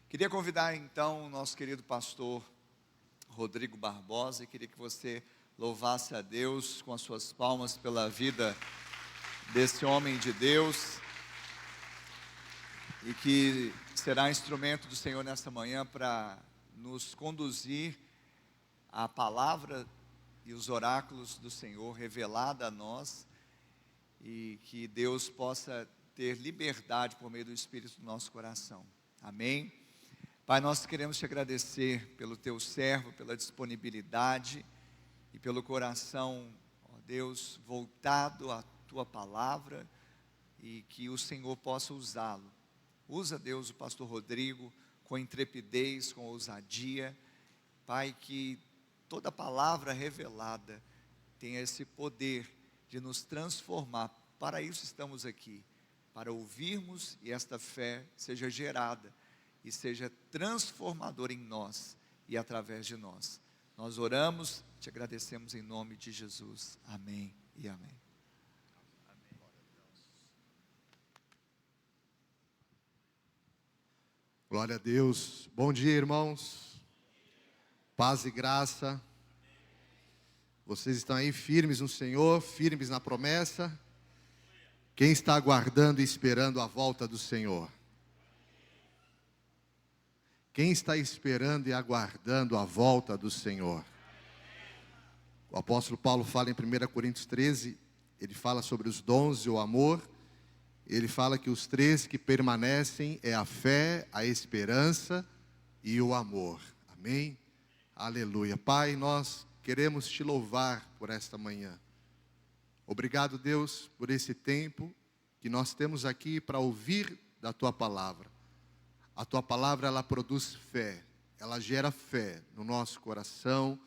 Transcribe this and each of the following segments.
Queria convidar então o nosso querido pastor Rodrigo Barbosa e queria que você louvasse a Deus com as suas palmas pela vida desse homem de Deus e que será instrumento do Senhor nesta manhã para nos conduzir à palavra e os oráculos do Senhor revelada a nós e que Deus possa ter liberdade por meio do Espírito do nosso coração. Amém? Pai, nós queremos te agradecer pelo teu servo, pela disponibilidade e pelo coração, ó Deus, voltado à tua palavra e que o Senhor possa usá-lo. Usa, Deus, o pastor Rodrigo com intrepidez, com ousadia. Pai, que toda palavra revelada tenha esse poder de nos transformar. Para isso estamos aqui, para ouvirmos e esta fé seja gerada e seja transformadora em nós e através de nós. Nós oramos, te agradecemos em nome de Jesus. Amém e amém. Glória a Deus. Bom dia, irmãos. Paz e graça. Vocês estão aí firmes no Senhor, firmes na promessa. Quem está aguardando e esperando a volta do Senhor? Quem está esperando e aguardando a volta do Senhor? O apóstolo Paulo fala em 1 Coríntios 13, ele fala sobre os dons e o amor. Ele fala que os três que permanecem é a fé, a esperança e o amor. Amém? Aleluia. Pai, nós queremos te louvar por esta manhã. Obrigado, Deus, por esse tempo que nós temos aqui para ouvir da tua palavra. A tua palavra, ela produz fé, ela gera fé no nosso coração,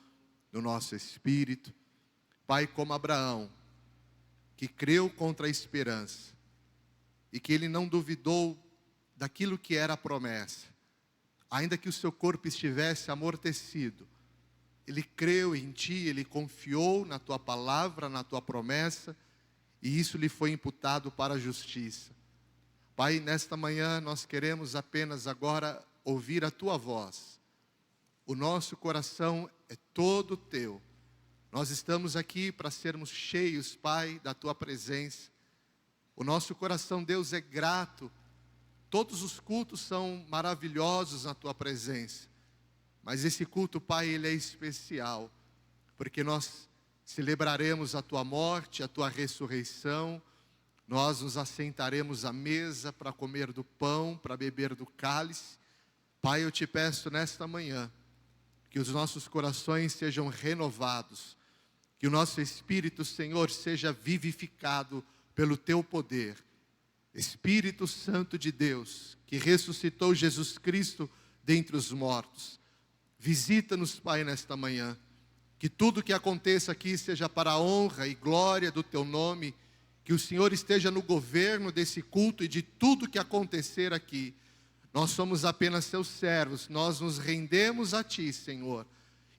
no nosso espírito. Pai, como Abraão, que creu contra a esperança, e que ele não duvidou daquilo que era a promessa, ainda que o seu corpo estivesse amortecido, ele creu em ti, ele confiou na tua palavra, na tua promessa, e isso lhe foi imputado para a justiça. Pai, nesta manhã nós queremos apenas agora ouvir a tua voz. O nosso coração é todo teu. Nós estamos aqui para sermos cheios, Pai, da tua presença. O nosso coração, Deus, é grato. Todos os cultos são maravilhosos na tua presença. Mas esse culto, Pai, ele é especial, porque nós celebraremos a tua morte, a tua ressurreição. Nós nos assentaremos à mesa para comer do pão, para beber do cálice. Pai, eu te peço nesta manhã, que os nossos corações sejam renovados, que o nosso espírito, Senhor, seja vivificado pelo teu poder. Espírito Santo de Deus, que ressuscitou Jesus Cristo dentre os mortos, visita-nos, Pai, nesta manhã. Que tudo que aconteça aqui seja para a honra e glória do teu nome. Que o Senhor esteja no governo desse culto e de tudo que acontecer aqui. Nós somos apenas seus servos, nós nos rendemos a ti, Senhor,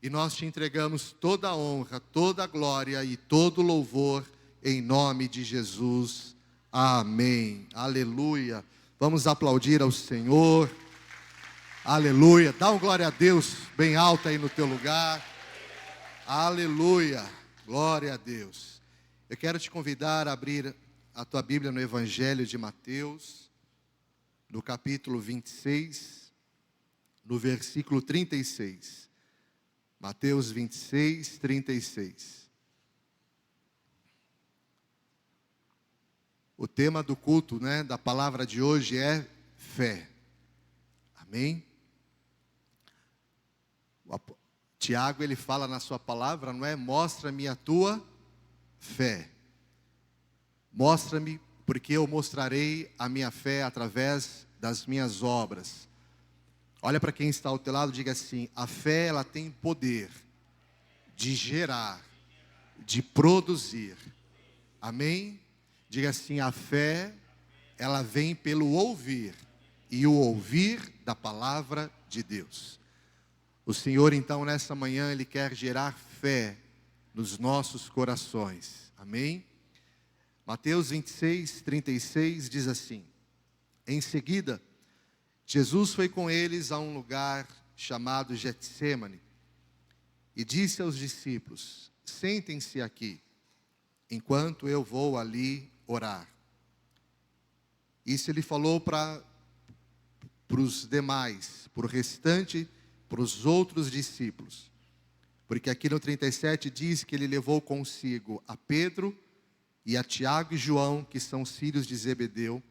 e nós te entregamos toda a honra, toda a glória e todo o louvor, em nome de Jesus. Amém. Aleluia. Vamos aplaudir ao Senhor. Aleluia. Dá uma glória a Deus bem alta aí no teu lugar. Aleluia. Glória a Deus. Eu quero te convidar a abrir a tua Bíblia no Evangelho de Mateus, no capítulo 26, no versículo 36. Mateus 26, 36. O tema do culto, da palavra de hoje é fé. Amém? Tiago, ele fala na sua palavra, não é? Mostra-me a tua fé. Mostra-me, porque eu mostrarei a minha fé através das minhas obras. Olha para quem está ao teu lado e diga assim: a fé, ela tem poder de gerar, de produzir. Amém? Diga assim: a fé, ela vem pelo ouvir, e o ouvir da palavra de Deus. O Senhor, então, nessa manhã, ele quer gerar fé nos nossos corações. Amém? Mateus 26, 36 diz assim: em seguida, Jesus foi com eles a um lugar chamado Getsêmani e disse aos discípulos: sentem-se aqui, enquanto eu vou ali orar. Isso ele falou para os demais, para o restante, para os outros discípulos. Porque aqui no 37 diz que ele levou consigo a Pedro e a Tiago e João, que são filhos de Zebedeu.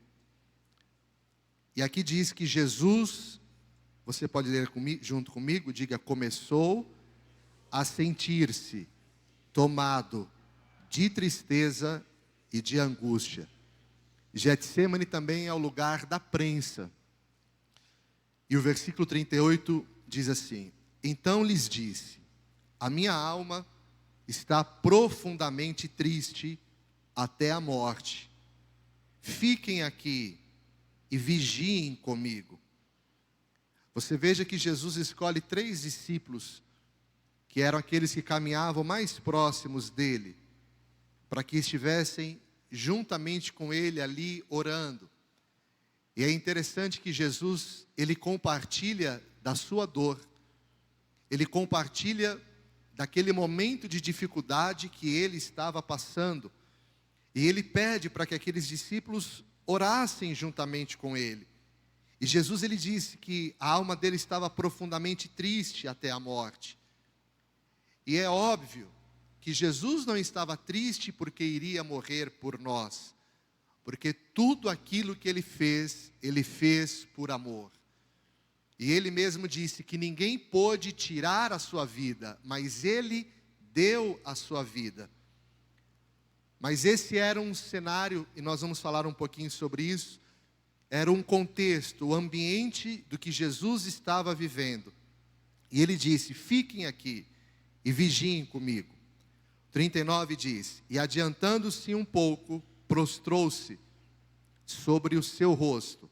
E aqui diz que Jesus, você pode ler junto comigo, diga: começou a sentir-se tomado de tristeza e de angústia. Getsêmani também é o lugar da prensa. E o versículo 38 diz assim: então lhes disse: a minha alma está profundamente triste até a morte. Fiquem aqui e vigiem comigo. Você veja que Jesus escolhe 3 discípulos, que eram aqueles que caminhavam mais próximos dele, para que estivessem juntamente com ele ali orando. E é interessante que Jesus, ele compartilha da sua dor, ele compartilha daquele momento de dificuldade que ele estava passando, e ele pede para que aqueles discípulos orassem juntamente com ele. E Jesus, ele disse que a alma dele estava profundamente triste até a morte. E é óbvio que Jesus não estava triste porque iria morrer por nós, porque tudo aquilo que ele fez por amor. E ele mesmo disse que ninguém pôde tirar a sua vida, mas ele deu a sua vida. Mas esse era um cenário, e nós vamos falar um pouquinho sobre isso, era um contexto, o ambiente do que Jesus estava vivendo. E ele disse: fiquem aqui e vigiem comigo. 39 diz: e adiantando-se um pouco, prostrou-se sobre o seu rosto,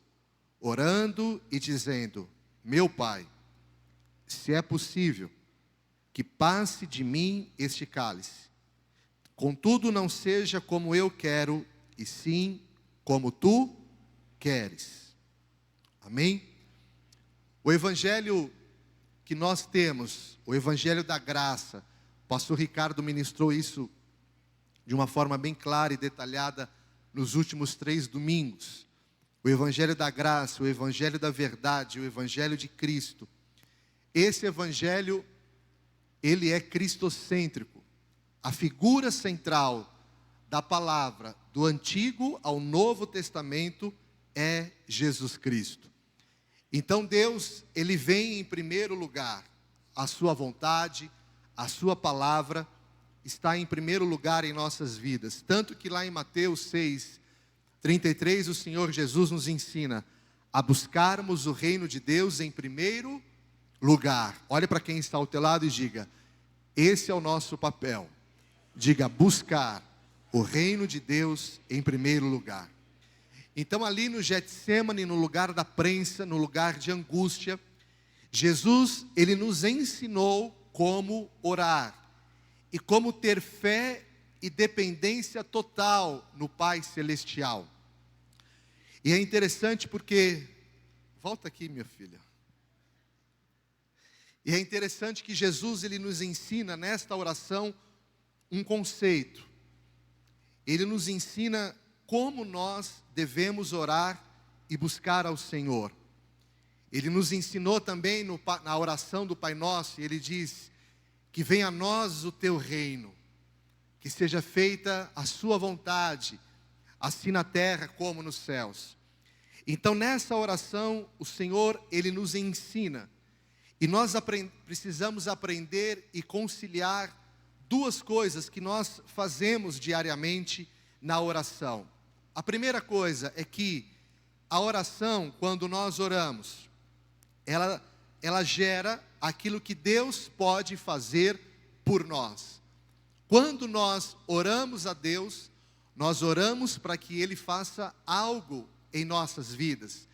orando e dizendo: meu Pai, se é possível, que passe de mim este cálice. Contudo, não seja como eu quero, e sim como tu queres. Amém? O evangelho que nós temos, o evangelho da graça, o pastor Ricardo ministrou isso de uma forma bem clara e detalhada nos últimos 3 domingos. O evangelho da graça, o evangelho da verdade, o evangelho de Cristo. Esse evangelho, ele é cristocêntrico. A figura central da palavra, do Antigo ao Novo Testamento, é Jesus Cristo. Então Deus, ele vem em primeiro lugar. A sua vontade, a sua palavra está em primeiro lugar em nossas vidas. Tanto que lá em Mateus 6:33, o Senhor Jesus nos ensina a buscarmos o reino de Deus em primeiro lugar. Olhe para quem está ao teu lado e diga: esse é o nosso papel. Diga: buscar o reino de Deus em primeiro lugar. Então ali no Getsêmani, no lugar da prensa, no lugar de angústia, Jesus, ele nos ensinou como orar e como ter fé e dependência total no Pai Celestial. E é interessante porque, volta aqui minha filha. E é interessante que Jesus, ele nos ensina nesta oração um conceito. Ele nos ensina como nós devemos orar e buscar ao Senhor. Ele nos ensinou também na oração do Pai Nosso, e ele diz: que venha a nós o teu reino, que seja feita a sua vontade, assim na terra como nos céus. Então nessa oração, o Senhor, ele nos ensina, e nós precisamos aprender e conciliar 2 coisas que nós fazemos diariamente na oração. A primeira coisa é que a oração, quando nós oramos, ela gera aquilo que Deus pode fazer por nós. Quando nós oramos a Deus, nós oramos para que Ele faça algo em nossas vidas.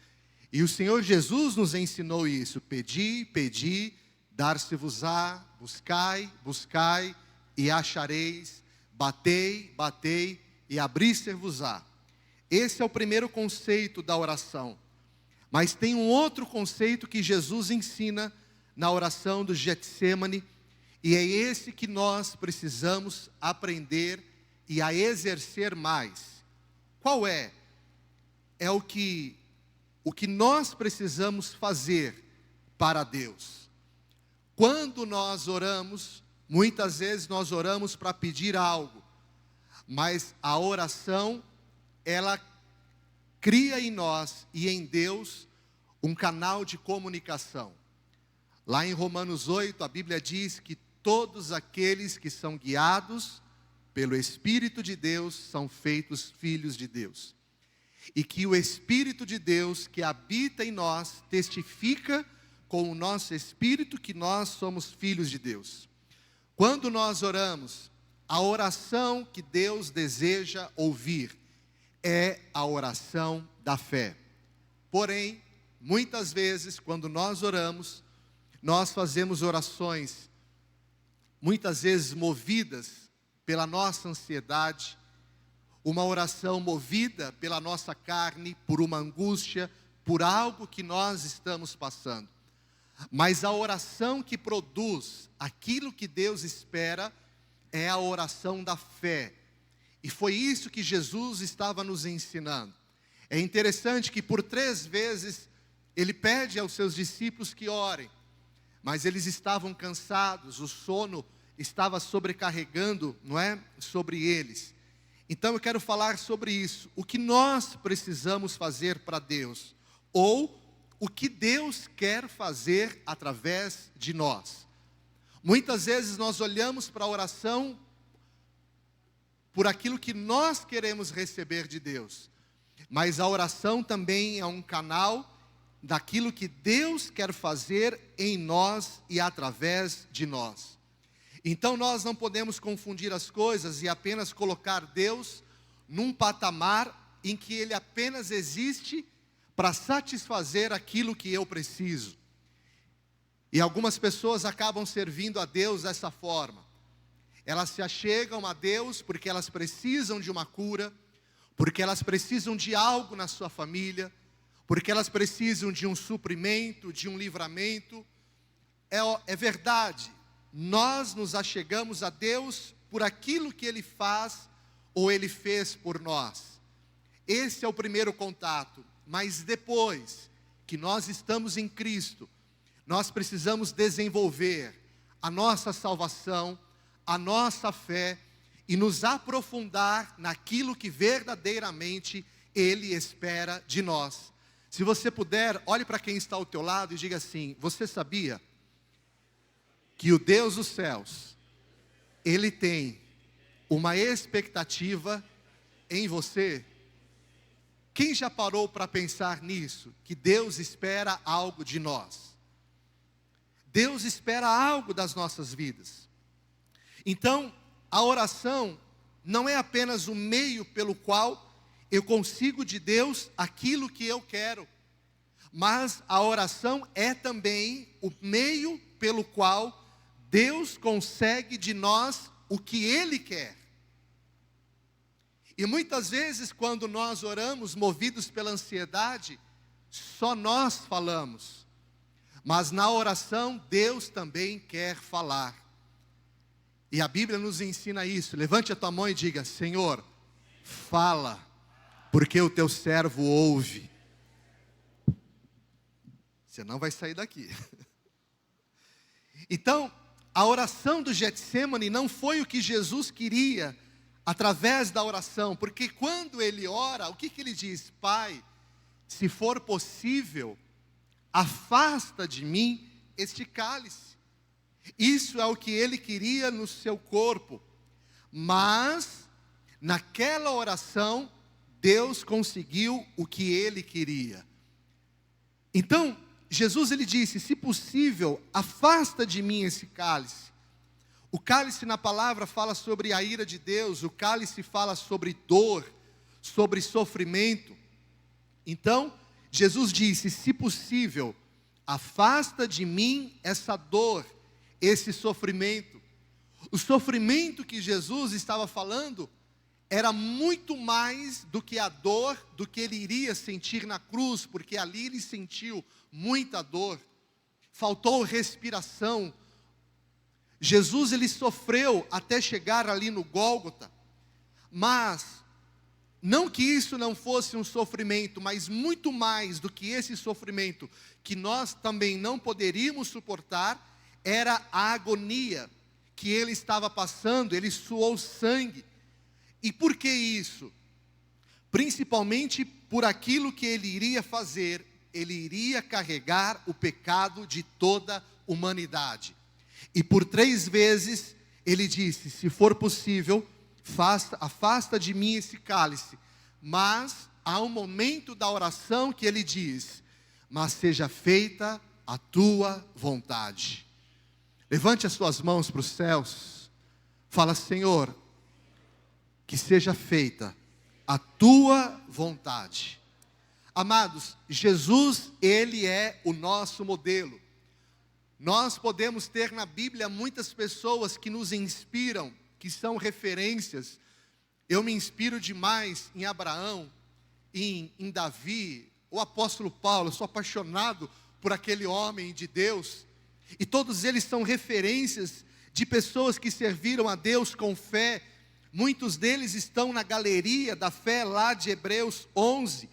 E o Senhor Jesus nos ensinou isso: pedi, pedi, dar-se-vos-á, buscai, buscai e achareis, batei, batei e abrir-se-vos-á. Esse é o primeiro conceito da oração. Mas tem um outro conceito que Jesus ensina na oração do Getsêmani, e é esse que nós precisamos aprender e a exercer mais. Qual é? É o que nós precisamos fazer para Deus. Quando nós oramos, muitas vezes nós oramos para pedir algo, mas a oração, ela cria em nós e em Deus um canal de comunicação. Lá em Romanos 8, a Bíblia diz que todos aqueles que são guiados pelo Espírito de Deus são feitos filhos de Deus. E que o Espírito de Deus que habita em nós testifica com o nosso espírito que nós somos filhos de Deus. Quando nós oramos, a oração que Deus deseja ouvir é a oração da fé. Porém, muitas vezes, quando nós oramos, nós fazemos orações, muitas vezes movidas pela nossa ansiedade, uma oração movida pela nossa carne, por uma angústia, por algo que nós estamos passando. Mas a oração que produz aquilo que Deus espera é a oração da fé. E foi isso que Jesus estava nos ensinando. É interessante que por 3 vezes ele pede aos seus discípulos que orem, mas eles estavam cansados, o sono estava sobrecarregando, não é, sobre eles. Então eu quero falar sobre isso, o que nós precisamos fazer para Deus, ou o que Deus quer fazer através de nós. Muitas vezes nós olhamos para a oração por aquilo que nós queremos receber de Deus, mas a oração também é um canal daquilo que Deus quer fazer em nós e através de nós. Então nós não podemos confundir as coisas e apenas colocar Deus num patamar em que Ele apenas existe para satisfazer aquilo que eu preciso. E algumas pessoas acabam servindo a Deus dessa forma. Elas se achegam a Deus porque elas precisam de uma cura, porque elas precisam de algo na sua família, porque elas precisam de um suprimento, de um livramento. É verdade, nós nos achegamos a Deus por aquilo que Ele faz ou Ele fez por nós. Esse é o primeiro contato, mas depois que nós estamos em Cristo, nós precisamos desenvolver a nossa salvação, a nossa fé e nos aprofundar naquilo que verdadeiramente Ele espera de nós. Se você puder, olhe para quem está ao teu lado e diga assim: você sabia que o Deus dos céus, Ele tem uma expectativa em você? Quem já parou para pensar nisso? Que Deus espera algo de nós. Deus espera algo das nossas vidas. Então, a oração não é apenas o meio pelo qual eu consigo de Deus aquilo que eu quero, mas a oração é também o meio pelo qual Deus consegue de nós o que Ele quer. E muitas vezes quando nós oramos movidos pela ansiedade, só nós falamos. Mas na oração Deus também quer falar. E a Bíblia nos ensina isso. Levante a tua mão e diga: Senhor, fala, porque o teu servo ouve. Você não vai sair daqui. Então, a oração do Getsêmani não foi o que Jesus queria através da oração, porque quando ele ora, o que ele diz? Pai, se for possível, afasta de mim este cálice. Isso é o que ele queria no seu corpo, mas naquela oração Deus conseguiu o que ele queria. Então Jesus ele disse: se possível, afasta de mim esse cálice. O cálice na palavra fala sobre a ira de Deus, o cálice fala sobre dor, sobre sofrimento. Então, Jesus disse: se possível, afasta de mim essa dor, esse sofrimento. O sofrimento que Jesus estava falando era muito mais do que a dor do que ele iria sentir na cruz, porque ali ele sentiu muita dor, faltou respiração. Jesus, ele sofreu até chegar ali no Gólgota, mas não que isso não fosse um sofrimento, mas muito mais do que esse sofrimento, que nós também não poderíamos suportar, era a agonia que ele estava passando. Ele suou sangue. E por que isso? Principalmente por aquilo que ele iria fazer. Ele iria carregar o pecado de toda a humanidade. E por 3 vezes ele disse: se for possível, afasta de mim esse cálice. Mas há um momento da oração que ele diz: mas seja feita a tua vontade. Levante as suas mãos para os céus. Fala: Senhor, que seja feita a tua vontade. Amados, Jesus, ele é o nosso modelo. Nós podemos ter na Bíblia muitas pessoas que nos inspiram, que são referências. Eu me inspiro demais em Abraão, em Davi, o apóstolo Paulo. Eu sou apaixonado por aquele homem de Deus. E todos eles são referências de pessoas que serviram a Deus com fé. Muitos deles estão na galeria da fé lá de Hebreus 11.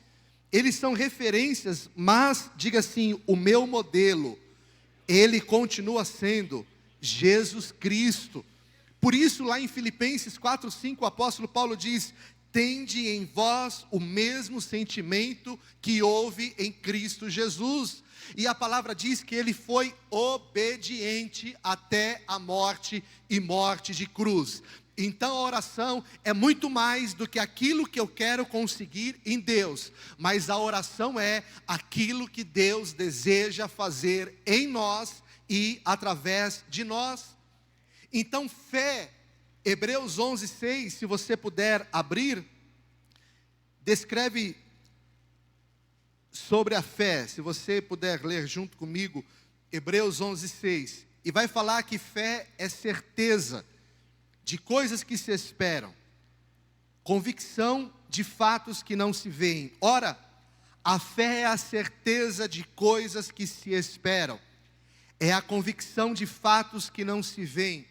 Eles são referências, mas diga assim: o meu modelo, ele continua sendo Jesus Cristo. Por isso lá em Filipenses 4:5 o apóstolo Paulo diz: tende em vós o mesmo sentimento que houve em Cristo Jesus. E a palavra diz que ele foi obediente até a morte, e morte de cruz. Então a oração é muito mais do que aquilo que eu quero conseguir em Deus, mas a oração é aquilo que Deus deseja fazer em nós e através de nós. Então fé, Hebreus 11:6, se você puder abrir, descreve sobre a fé. Se você puder ler junto comigo, Hebreus 11:6, e vai falar que fé é certeza de coisas que se esperam, convicção de fatos que não se veem. Ora, a fé é a certeza de coisas que se esperam, é a convicção de fatos que não se veem,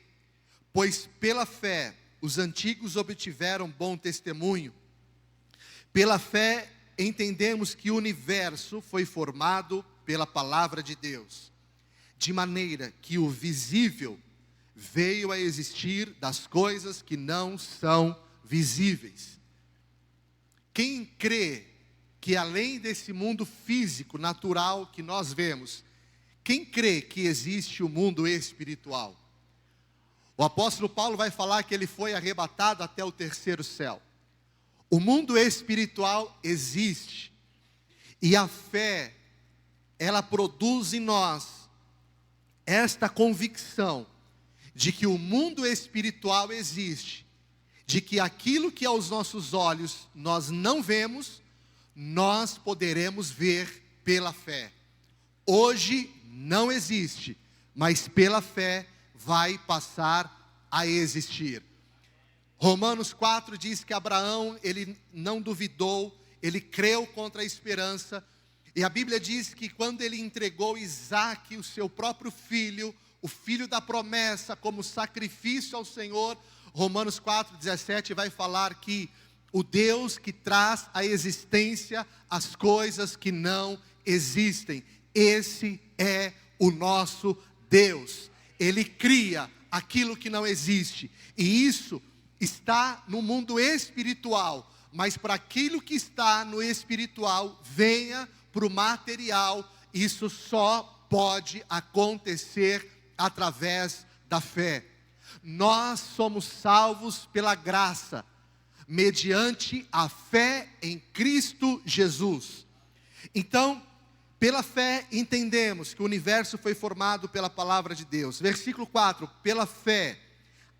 pois pela fé os antigos obtiveram bom testemunho. Pela fé entendemos que o universo foi formado pela palavra de Deus, de maneira que o visível veio a existir das coisas que não são visíveis. Quem crê que além desse mundo físico, natural que nós vemos, quem crê que existe o mundo espiritual? O apóstolo Paulo vai falar que ele foi arrebatado até o 3º céu. O mundo espiritual existe. E a fé, ela produz em nós esta convicção de que o mundo espiritual existe, de que aquilo que aos nossos olhos nós não vemos, nós poderemos ver pela fé. Hoje não existe, mas pela fé vai passar a existir. Romanos 4 diz que Abraão, ele não duvidou, ele creu contra a esperança, e a Bíblia diz que quando ele entregou Isaque, o seu próprio filho, o filho da promessa, como sacrifício ao Senhor, Romanos 4:17 vai falar que o Deus que traz à existência as coisas que não existem, esse é o nosso Deus. Ele cria aquilo que não existe, e isso está no mundo espiritual, mas para aquilo que está no espiritual, venha para o material, isso só pode acontecer através da fé. Nós somos salvos pela graça, mediante a fé em Cristo Jesus. Então, pela fé entendemos que o universo foi formado pela palavra de Deus. Versículo 4, pela fé,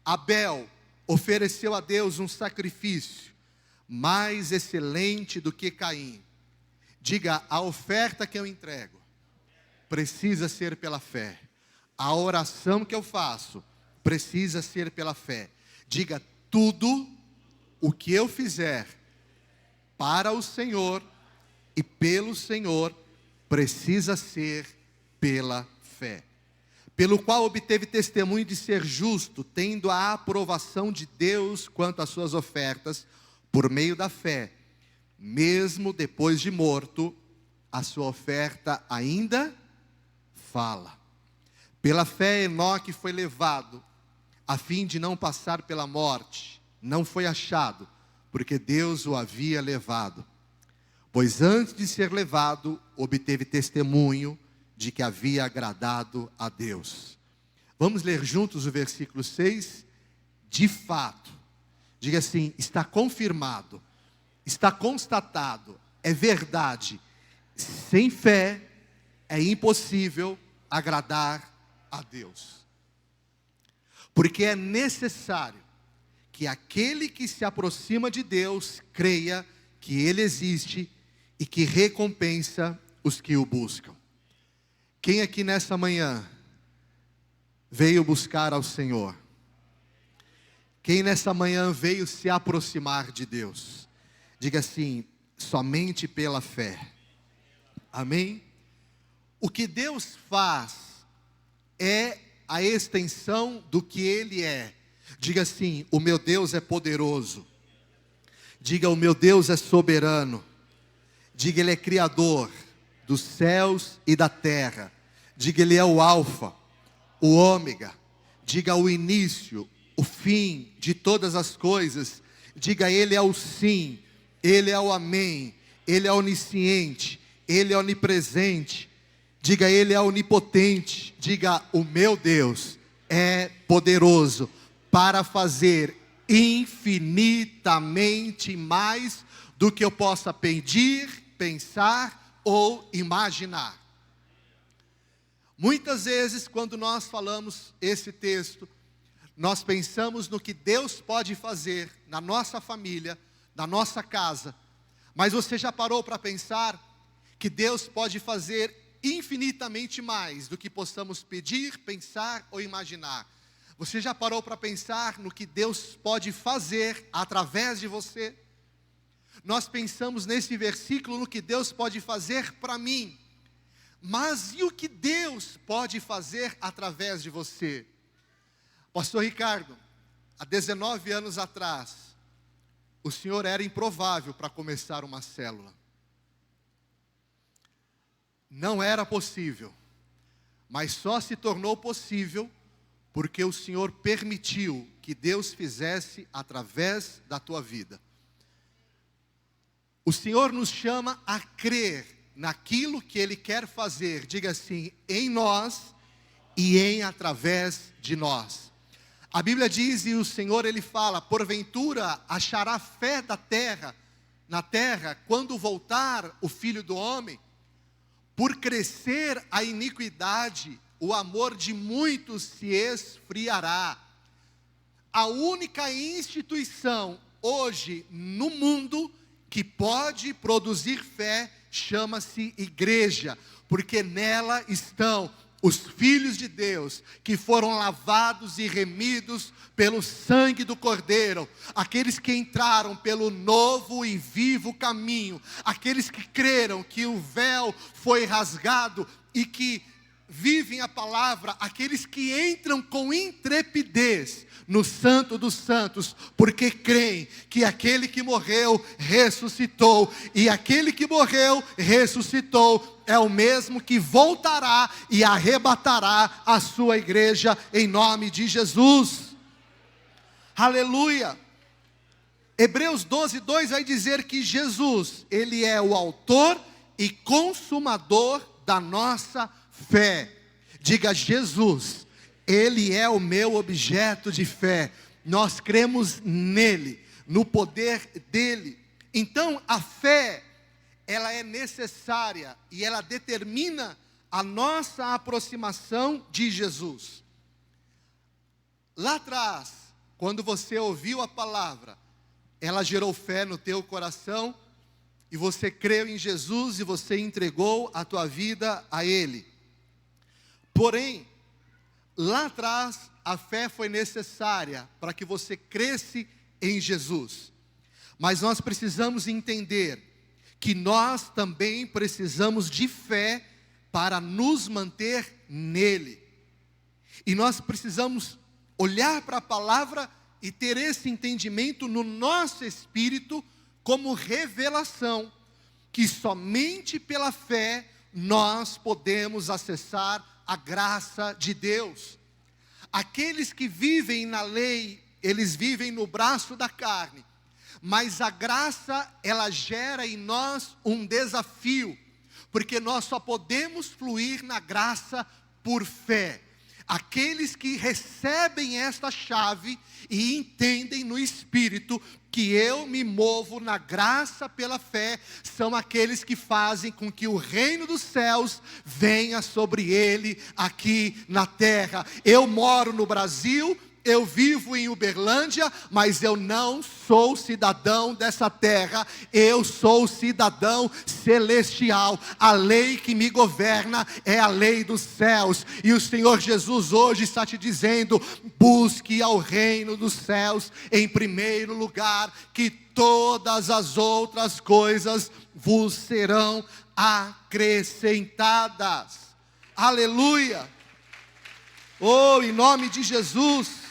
Abel ofereceu a Deus um sacrifício mais excelente do que Caim. Diga: a oferta que eu entrego precisa ser pela fé. A oração que eu faço precisa ser pela fé. Diga: tudo o que eu fizer para o Senhor e pelo Senhor precisa ser pela fé. Pelo qual obteve testemunho de ser justo, tendo a aprovação de Deus quanto às suas ofertas, por meio da fé. Mesmo depois de morto, a sua oferta ainda fala. Pela fé, Enoque foi levado, a fim de não passar pela morte. Não foi achado, porque Deus o havia levado. Pois antes de ser levado, obteve testemunho de que havia agradado a Deus. Vamos ler juntos o versículo 6. De fato, diga assim: está confirmado, está constatado, é verdade. Sem fé é impossível agradar a Deus. Porque é necessário que aquele que se aproxima de Deus creia que Ele existe e que recompensa os que o buscam. Quem aqui nessa manhã veio buscar ao Senhor? Quem nessa manhã veio se aproximar de Deus? Diga assim: somente pela fé. Amém? O que Deus faz é a extensão do que Ele é. Diga assim: o meu Deus é poderoso. Diga: o meu Deus é soberano. Diga: Ele é criador dos céus e da terra. Diga: Ele é o alfa, o ômega. Diga: o início, o fim de todas as coisas. Diga: Ele é o sim, Ele é o amém. Ele é onisciente, Ele é onipresente. Diga: Ele é onipotente. Diga: o meu Deus é poderoso para fazer infinitamente mais do que eu possa pedir, pensar ou imaginar. Muitas vezes, quando nós falamos esse texto, nós pensamos no que Deus pode fazer na nossa família, na nossa casa. Mas você já parou para pensar que Deus pode fazer infinitamente mais do que possamos pedir, pensar ou imaginar? Você já parou para pensar no que Deus pode fazer através de você? Nós pensamos nesse versículo no que Deus pode fazer para mim. Mas e o que Deus pode fazer através de você? Pastor Ricardo, há 19 anos atrás, o senhor era improvável para começar uma célula. Não era possível, mas só se tornou possível porque o Senhor permitiu que Deus fizesse através da tua vida. O Senhor nos chama a crer naquilo que Ele quer fazer, diga assim, em nós e em através de nós. A Bíblia diz, e o Senhor Ele fala: porventura achará fé na terra, quando voltar o Filho do Homem? Por crescer a iniquidade, o amor de muitos se esfriará. A única instituição hoje no mundo que pode produzir fé chama-se igreja, porque nela estão os filhos de Deus, que foram lavados e remidos pelo sangue do Cordeiro, aqueles que entraram pelo novo e vivo caminho, aqueles que creram que o véu foi rasgado e que vivem a palavra, aqueles que entram com intrepidez no Santo dos Santos, porque creem que aquele que morreu, ressuscitou, e aquele que morreu, ressuscitou, é o mesmo que voltará e arrebatará a sua igreja, em nome de Jesus. Aleluia. Hebreus 12:2 vai dizer que Jesus, Ele é o autor e consumador da nossa fé. Diga: Jesus, Ele é o meu objeto de fé. Nós cremos nele, no poder dele. Então a fé, ela é necessária e ela determina a nossa aproximação de Jesus. Lá atrás, quando você ouviu a palavra, ela gerou fé no teu coração, e você creu em Jesus e você entregou a tua vida a Ele. Porém, lá atrás, a fé foi necessária para que você cresce em Jesus. Mas nós precisamos entender que nós também precisamos de fé para nos manter nele. E nós precisamos olhar para a palavra e ter esse entendimento no nosso espírito como revelação, que somente pela fé nós podemos acessar a graça de Deus. Aqueles que vivem na lei, eles vivem no braço da carne, mas a graça, ela gera em nós um desafio, porque nós só podemos fluir na graça por fé. Aqueles que recebem esta chave e entendem no Espírito que eu me movo na graça pela fé, são aqueles que fazem com que o reino dos céus venha sobre ele aqui na terra. Eu moro no Brasil, eu vivo em Uberlândia, mas eu não sou cidadão dessa terra, eu sou cidadão celestial. A lei que me governa é a lei dos céus, e o Senhor Jesus hoje está te dizendo: busque ao reino dos céus em primeiro lugar, que todas as outras coisas vos serão acrescentadas. Aleluia! Oh, em nome de Jesus.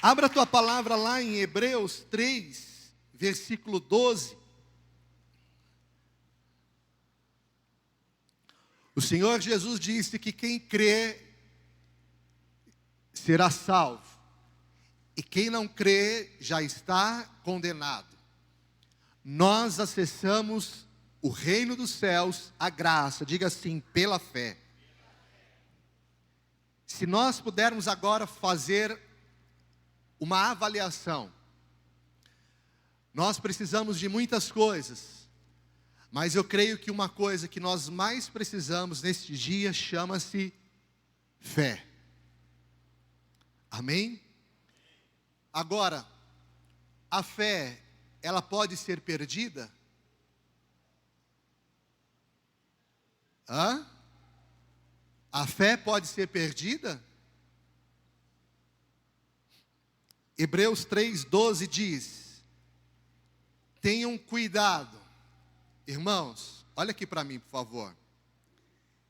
Abra a tua palavra lá em Hebreus 3, versículo 12. O Senhor Jesus disse que quem crê será salvo, e quem não crê já está condenado. Nós acessamos o reino dos céus, a graça, diga assim, pela fé. Se nós pudermos agora fazer uma avaliação, nós precisamos de muitas coisas, mas eu creio que uma coisa que nós mais precisamos neste dia chama-se fé. Amém? Agora, a fé, ela pode ser perdida? A fé pode ser perdida? Hebreus 3:12 diz: tenham cuidado. Irmãos, olha aqui para mim, por favor.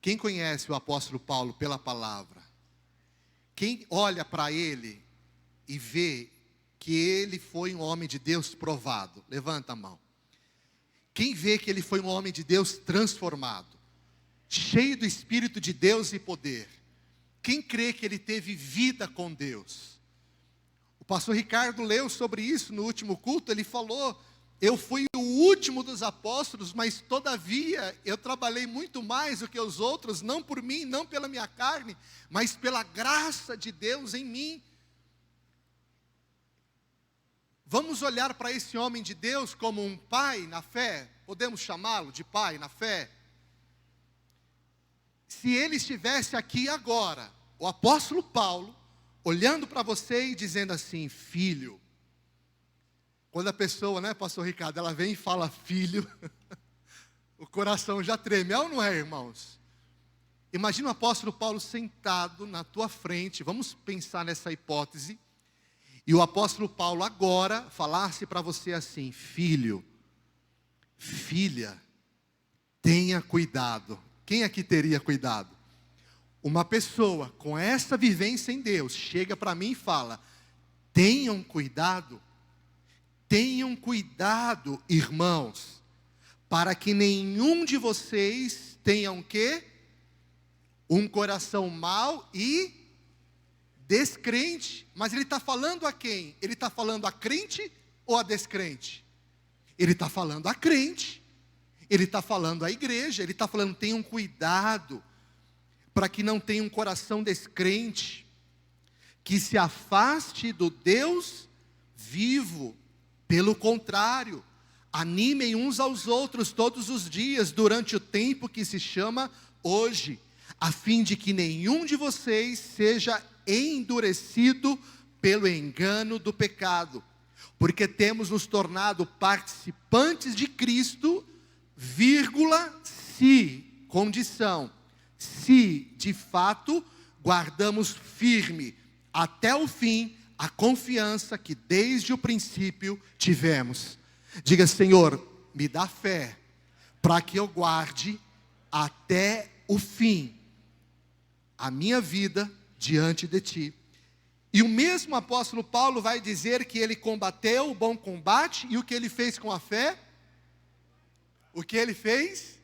Quem conhece o apóstolo Paulo pela palavra? Quem olha para ele e vê que ele foi um homem de Deus provado? Levanta a mão. Quem vê que ele foi um homem de Deus transformado, cheio do Espírito de Deus e poder? Quem crê que ele teve vida com Deus? O pastor Ricardo leu sobre isso no último culto. Ele falou: eu fui o último dos apóstolos, mas todavia eu trabalhei muito mais do que os outros, não por mim, não pela minha carne, mas pela graça de Deus em mim. Vamos olhar para esse homem de Deus como um pai na fé? Podemos chamá-lo de pai na fé? Se ele estivesse aqui agora, o apóstolo Paulo, olhando para você e dizendo assim: filho. Quando a pessoa, né, pastor Ricardo, ela vem e fala filho, o coração já treme, é ou não é, irmãos? Imagina o apóstolo Paulo sentado na tua frente, vamos pensar nessa hipótese, e o apóstolo Paulo agora falasse para você assim: filho, filha, tenha cuidado. Quem aqui teria cuidado? Uma pessoa com essa vivência em Deus chega para mim e fala: tenham cuidado. Tenham cuidado, irmãos, para que nenhum de vocês tenha o quê? Um coração mau e descrente. Mas ele está falando a quem? Ele está falando a crente ou a descrente? Ele está falando a crente. Ele está falando à igreja. Ele está falando: tenham cuidado, para que não tenha um coração descrente, que se afaste do Deus vivo. Pelo contrário, animem uns aos outros todos os dias, durante o tempo que se chama hoje, a fim de que nenhum de vocês seja endurecido pelo engano do pecado, porque temos nos tornado participantes de Cristo, se, condição, se de fato guardamos firme até o fim a confiança que desde o princípio tivemos. Diga: Senhor, me dá fé para que eu guarde até o fim a minha vida diante de Ti. E o mesmo apóstolo Paulo vai dizer que ele combateu o bom combate, e o que ele fez com a fé? O que ele fez?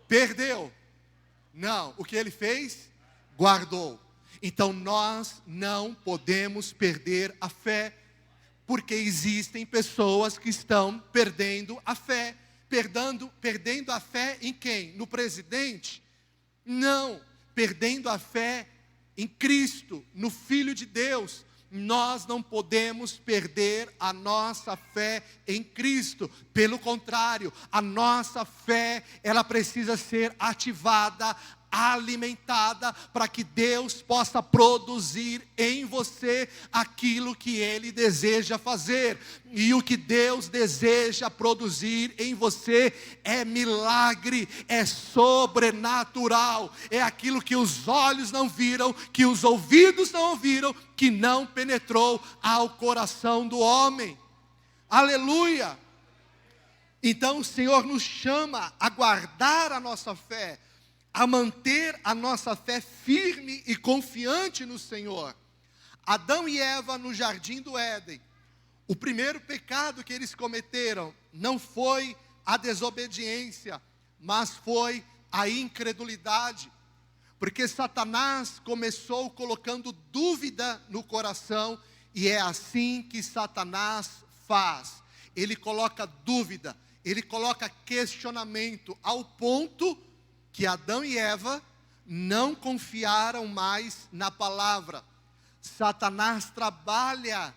Perdeu. Não, o que ele fez? Guardou. Então nós não podemos perder a fé, porque existem pessoas que estão perdendo a fé. Perdendo a fé em quem? No presidente? Não, perdendo a fé em Cristo, no Filho de Deus. Nós não podemos perder a nossa fé em Cristo. Pelo contrário, a nossa fé, ela precisa ser ativada, alimentada, para que Deus possa produzir em você aquilo que Ele deseja fazer. E o que Deus deseja produzir em você é milagre, é sobrenatural, é aquilo que os olhos não viram, que os ouvidos não ouviram, que não penetrou ao coração do homem. Aleluia! Então o Senhor nos chama a guardar a nossa fé, a manter a nossa fé firme e confiante no Senhor. Adão e Eva no jardim do Éden, o primeiro pecado que eles cometeram não foi a desobediência, mas foi a incredulidade. Porque Satanás começou colocando dúvida no coração, e é assim que Satanás faz. Ele coloca dúvida, ele coloca questionamento, ao ponto que Adão e Eva não confiaram mais na palavra. Satanás trabalha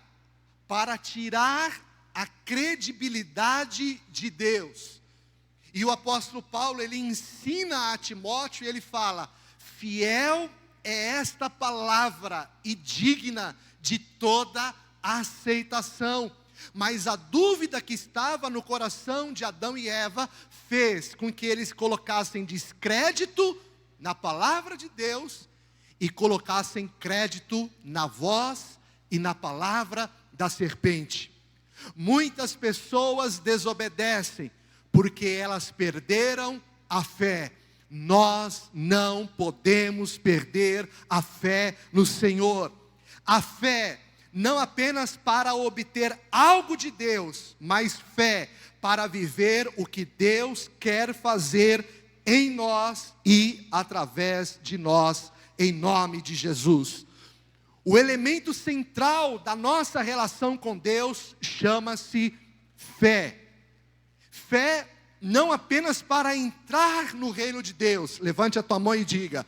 para tirar a credibilidade de Deus. E o apóstolo Paulo, ele ensina a Timóteo, e ele fala: fiel é esta palavra e digna de toda aceitação. Mas a dúvida que estava no coração de Adão e Eva fez com que eles colocassem descrédito na palavra de Deus e colocassem crédito na voz e na palavra da serpente. Muitas pessoas desobedecem porque elas perderam a fé. Nós não podemos perder a fé no Senhor. A fé não apenas para obter algo de Deus, mas fé para viver o que Deus quer fazer em nós e através de nós, em nome de Jesus. O elemento central da nossa relação com Deus chama-se fé. Fé não apenas para entrar no reino de Deus, levante a tua mão e diga: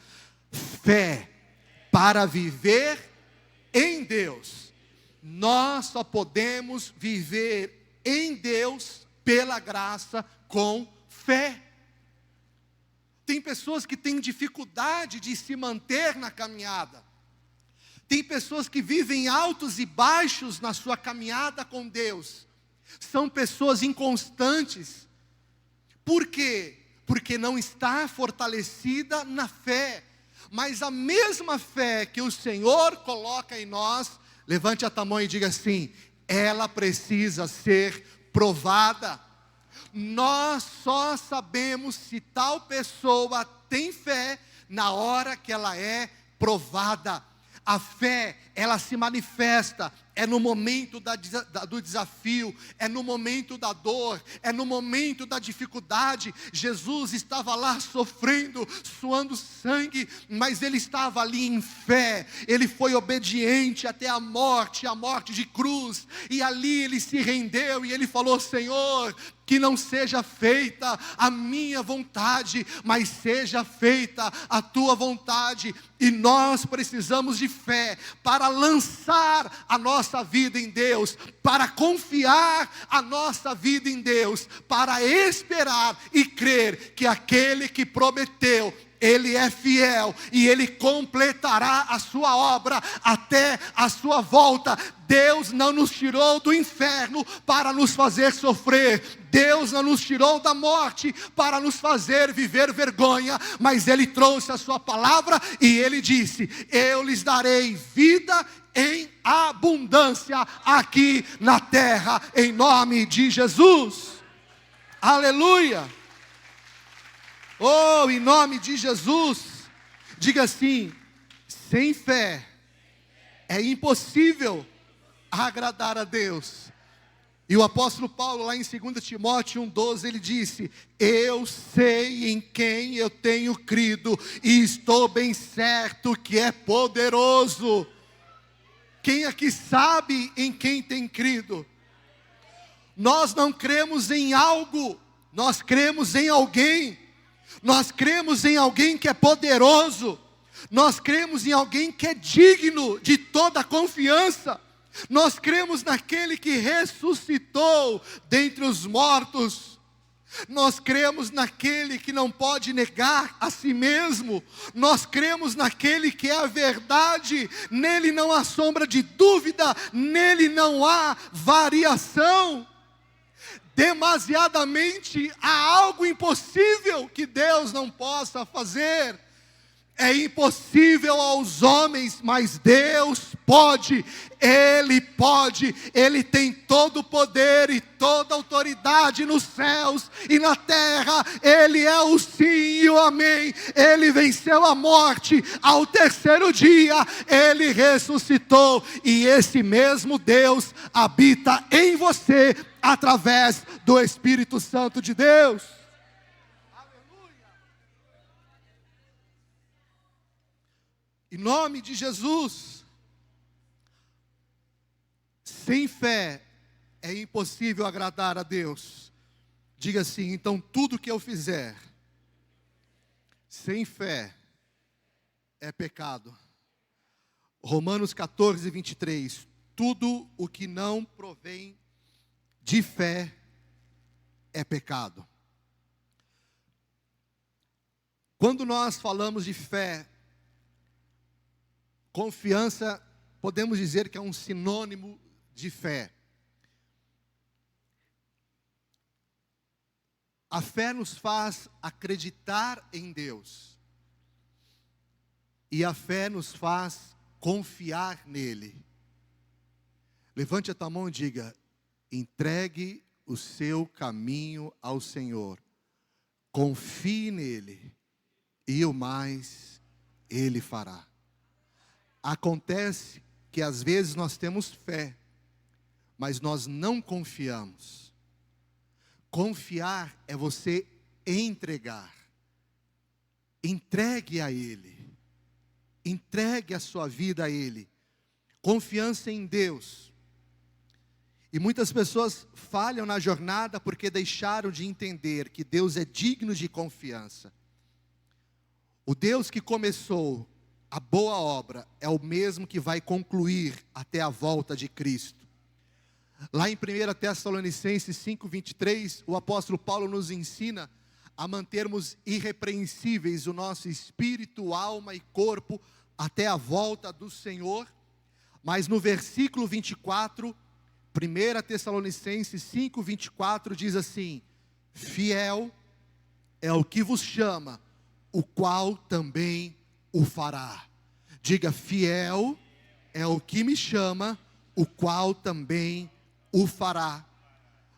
fé para viver em Deus. Nós só podemos viver em Deus pela graça com fé. Tem pessoas que têm dificuldade de se manter na caminhada. Tem pessoas que vivem altos e baixos na sua caminhada com Deus. São pessoas inconstantes. Por quê? Porque não está fortalecida na fé. Mas a mesma fé que o Senhor coloca em nós, levante a tua mão e diga assim: ela precisa ser provada. Nós só sabemos se tal pessoa tem fé na hora que ela é provada. A fé, ela se manifesta, é no momento do desafio, é no momento da dor, é no momento da dificuldade. Jesus estava lá sofrendo, suando sangue, mas ele estava ali em fé. Ele foi obediente até a morte de cruz, e ali ele se rendeu e ele falou: Senhor, que não seja feita a minha vontade, mas seja feita a tua vontade. E nós precisamos de fé para lançar a nossa vida em Deus, para confiar a nossa vida em Deus, para esperar e crer que aquele que prometeu, Ele é fiel e Ele completará a sua obra até a sua volta. Deus não nos tirou do inferno para nos fazer sofrer. Deus não nos tirou da morte para nos fazer viver vergonha. Mas Ele trouxe a sua palavra e Ele disse: eu lhes darei vida em abundância aqui na terra, em nome de Jesus. Aleluia. Oh, em nome de Jesus. Diga assim: sem fé é impossível agradar a Deus. E o apóstolo Paulo, lá em 2 Timóteo 1,12, ele disse: eu sei em quem eu tenho crido, e estou bem certo que é poderoso. Quem aqui sabe em quem tem crido? Nós não cremos em algo, nós cremos em alguém. Nós cremos em alguém que é poderoso. Nós cremos em alguém que é digno de toda confiança. Nós cremos naquele que ressuscitou dentre os mortos. Nós cremos naquele que não pode negar a si mesmo. Nós cremos naquele que é a verdade. Nele não há sombra de dúvida, nele não há variação. Demasiadamente há algo impossível que Deus não possa fazer. É impossível aos homens, mas Deus pode. Ele tem todo o poder e toda a autoridade nos céus e na terra. Ele é o sim e o amém. Ele venceu a morte, ao terceiro dia ele ressuscitou, e esse mesmo Deus habita em você através do Espírito Santo de Deus. Em nome de Jesus. Sem fé é impossível agradar a Deus. Diga assim: então tudo que eu fizer sem fé é pecado. Romanos 14, 23. Tudo o que não provém de fé é pecado. Quando nós falamos de fé, confiança, podemos dizer que é um sinônimo de fé. A fé nos faz acreditar em Deus. E a fé nos faz confiar nele. Levante a tua mão e diga: entregue o seu caminho ao Senhor. Confie nele. E o mais ele fará. Acontece que às vezes nós temos fé, mas nós não confiamos. Confiar é você entregar. Entregue a Ele. Entregue a sua vida a Ele. Confiança em Deus. E muitas pessoas falham na jornada porque deixaram de entender que Deus é digno de confiança. O Deus que começou a boa obra é o mesmo que vai concluir até a volta de Cristo. Lá em 1 Tessalonicenses 5:23, o apóstolo Paulo nos ensina a mantermos irrepreensíveis o nosso espírito, alma e corpo até a volta do Senhor. Mas no versículo 24, 1 Tessalonicenses 5:24 diz assim: fiel é o que vos chama, o qual também o fará. Diga: fiel é o que me chama, o qual também o fará.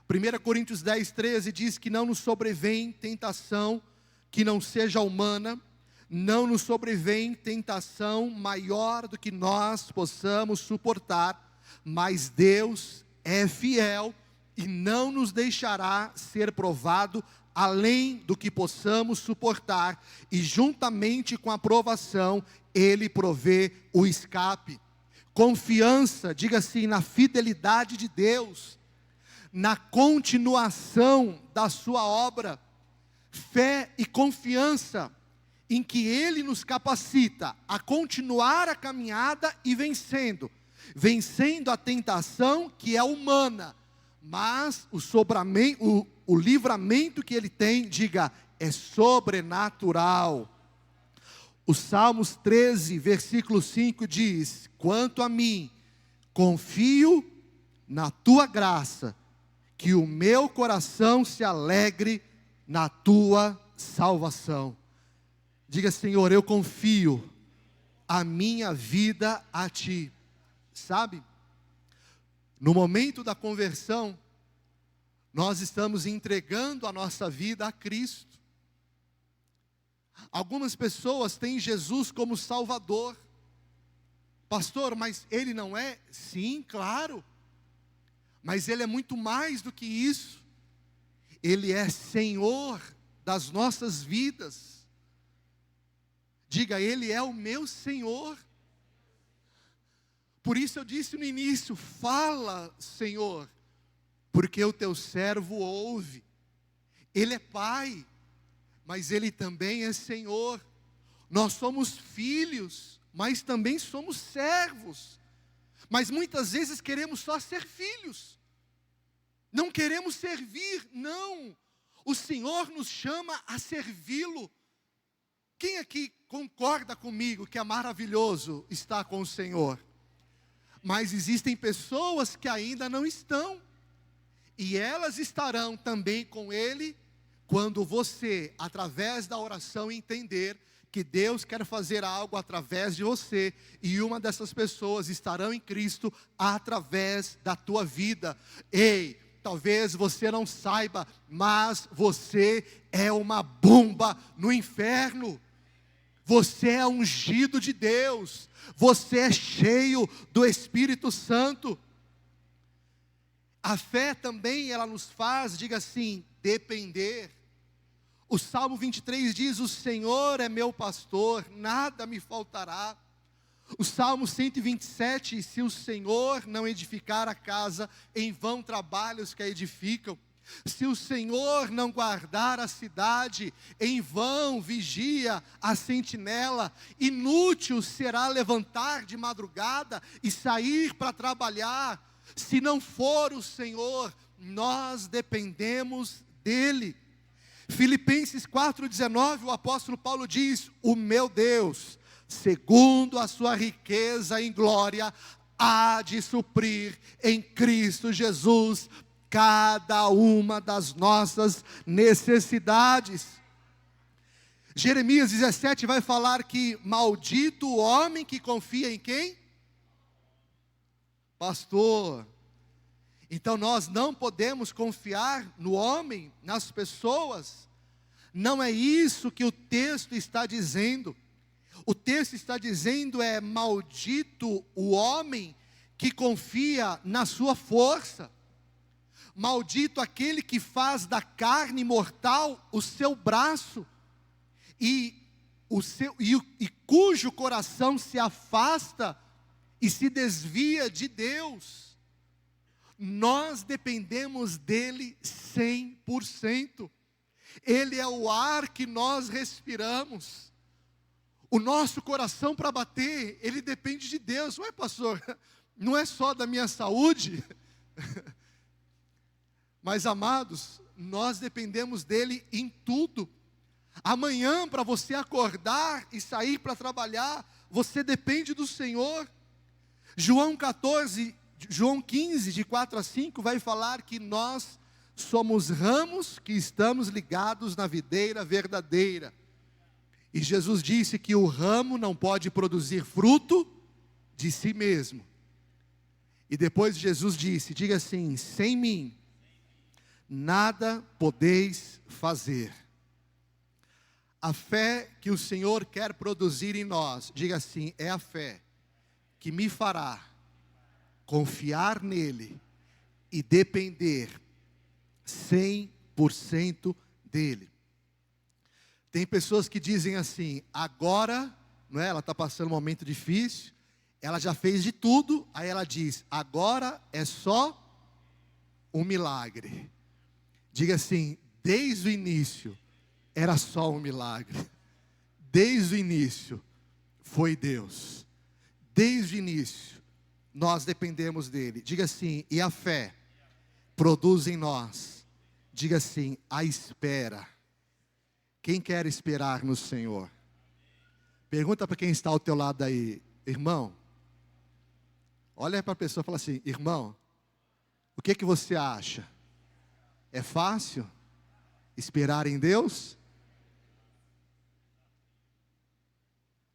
1 Coríntios 10:13 diz que não nos sobrevém tentação que não seja humana, não nos sobrevém tentação maior do que nós possamos suportar, mas Deus é fiel e não nos deixará ser provado além do que possamos suportar, e juntamente com a provação, Ele provê o escape. Confiança, diga assim, na fidelidade de Deus, na continuação da sua obra. Fé e confiança em que Ele nos capacita a continuar a caminhada e vencendo a tentação que é humana, mas o livramento que Ele tem, diga, é sobrenatural. O Salmos 13, versículo 5 diz: quanto a mim, confio na tua graça, que o meu coração se alegre na tua salvação. Diga: Senhor, eu confio a minha vida a ti. Sabe, no momento da conversão, nós estamos entregando a nossa vida a Cristo. Algumas pessoas têm Jesus como Salvador. Pastor, mas Ele não é? Sim, claro. Mas Ele é muito mais do que isso. Ele é Senhor das nossas vidas. Diga, Ele é o meu Senhor. Por isso eu disse no início, fala, Senhor, porque o teu servo ouve. Ele é Pai, mas Ele também é Senhor. Nós somos filhos, mas também somos servos. Mas muitas vezes queremos só ser filhos. Não queremos servir, não. O Senhor nos chama a servi-lo. Quem aqui concorda comigo que é maravilhoso estar com o Senhor? Mas existem pessoas que ainda não estão. E elas estarão também com Ele quando você, através da oração, entender que Deus quer fazer algo através de você. E uma dessas pessoas estarão em Cristo através da tua vida. Ei, talvez você não saiba, mas você é uma bomba no inferno. Você é ungido de Deus. Você é cheio do Espírito Santo. A fé também, ela nos faz, diga assim, depender. O Salmo 23 diz, o Senhor é meu pastor, nada me faltará. O Salmo 127, se o Senhor não edificar a casa, em vão trabalhos que a edificam. Se o Senhor não guardar a cidade, em vão vigia a sentinela. Inútil será levantar de madrugada e sair para trabalhar. Se não for o Senhor, nós dependemos dEle. Filipenses 4,19, o apóstolo Paulo diz, o meu Deus, segundo a sua riqueza em glória, há de suprir em Cristo Jesus cada uma das nossas necessidades. Jeremias 17 vai falar que maldito o homem que confia em quem? Pastor. Então nós não podemos confiar no homem, nas pessoas. Não é isso que o texto está dizendo. O texto está dizendo maldito o homem que confia na sua força. Maldito aquele que faz da carne mortal o seu braço, e cujo coração se afasta e se desvia de Deus. Nós dependemos dele 100%. Ele é o ar que nós respiramos. O nosso coração para bater, ele depende de Deus. Ué, pastor, não é só da minha saúde? Mas, amados, nós dependemos dele em tudo. Amanhã, para você acordar e sair para trabalhar, você depende do Senhor. João 15, de 4 a 5, vai falar que nós somos ramos que estamos ligados na videira verdadeira. E Jesus disse que o ramo não pode produzir fruto de si mesmo. E depois Jesus disse, diga assim, sem mim nada podeis fazer. A fé que o Senhor quer produzir em nós, diga assim, é a fé que me fará confiar nele e depender 100% dele. Tem pessoas que dizem assim, agora, não é? Ela está passando um momento difícil, ela já fez de tudo, aí ela diz, agora é só um milagre. Diga assim, desde o início, era só um milagre. Desde o início, foi Deus. Desde o início, nós dependemos dele. Diga assim, e a fé produz em nós. Diga assim, a espera. Quem quer esperar no Senhor? Pergunta para quem está ao teu lado aí, irmão. Olha para a pessoa e fala assim, irmão, o que você acha? É fácil esperar em Deus?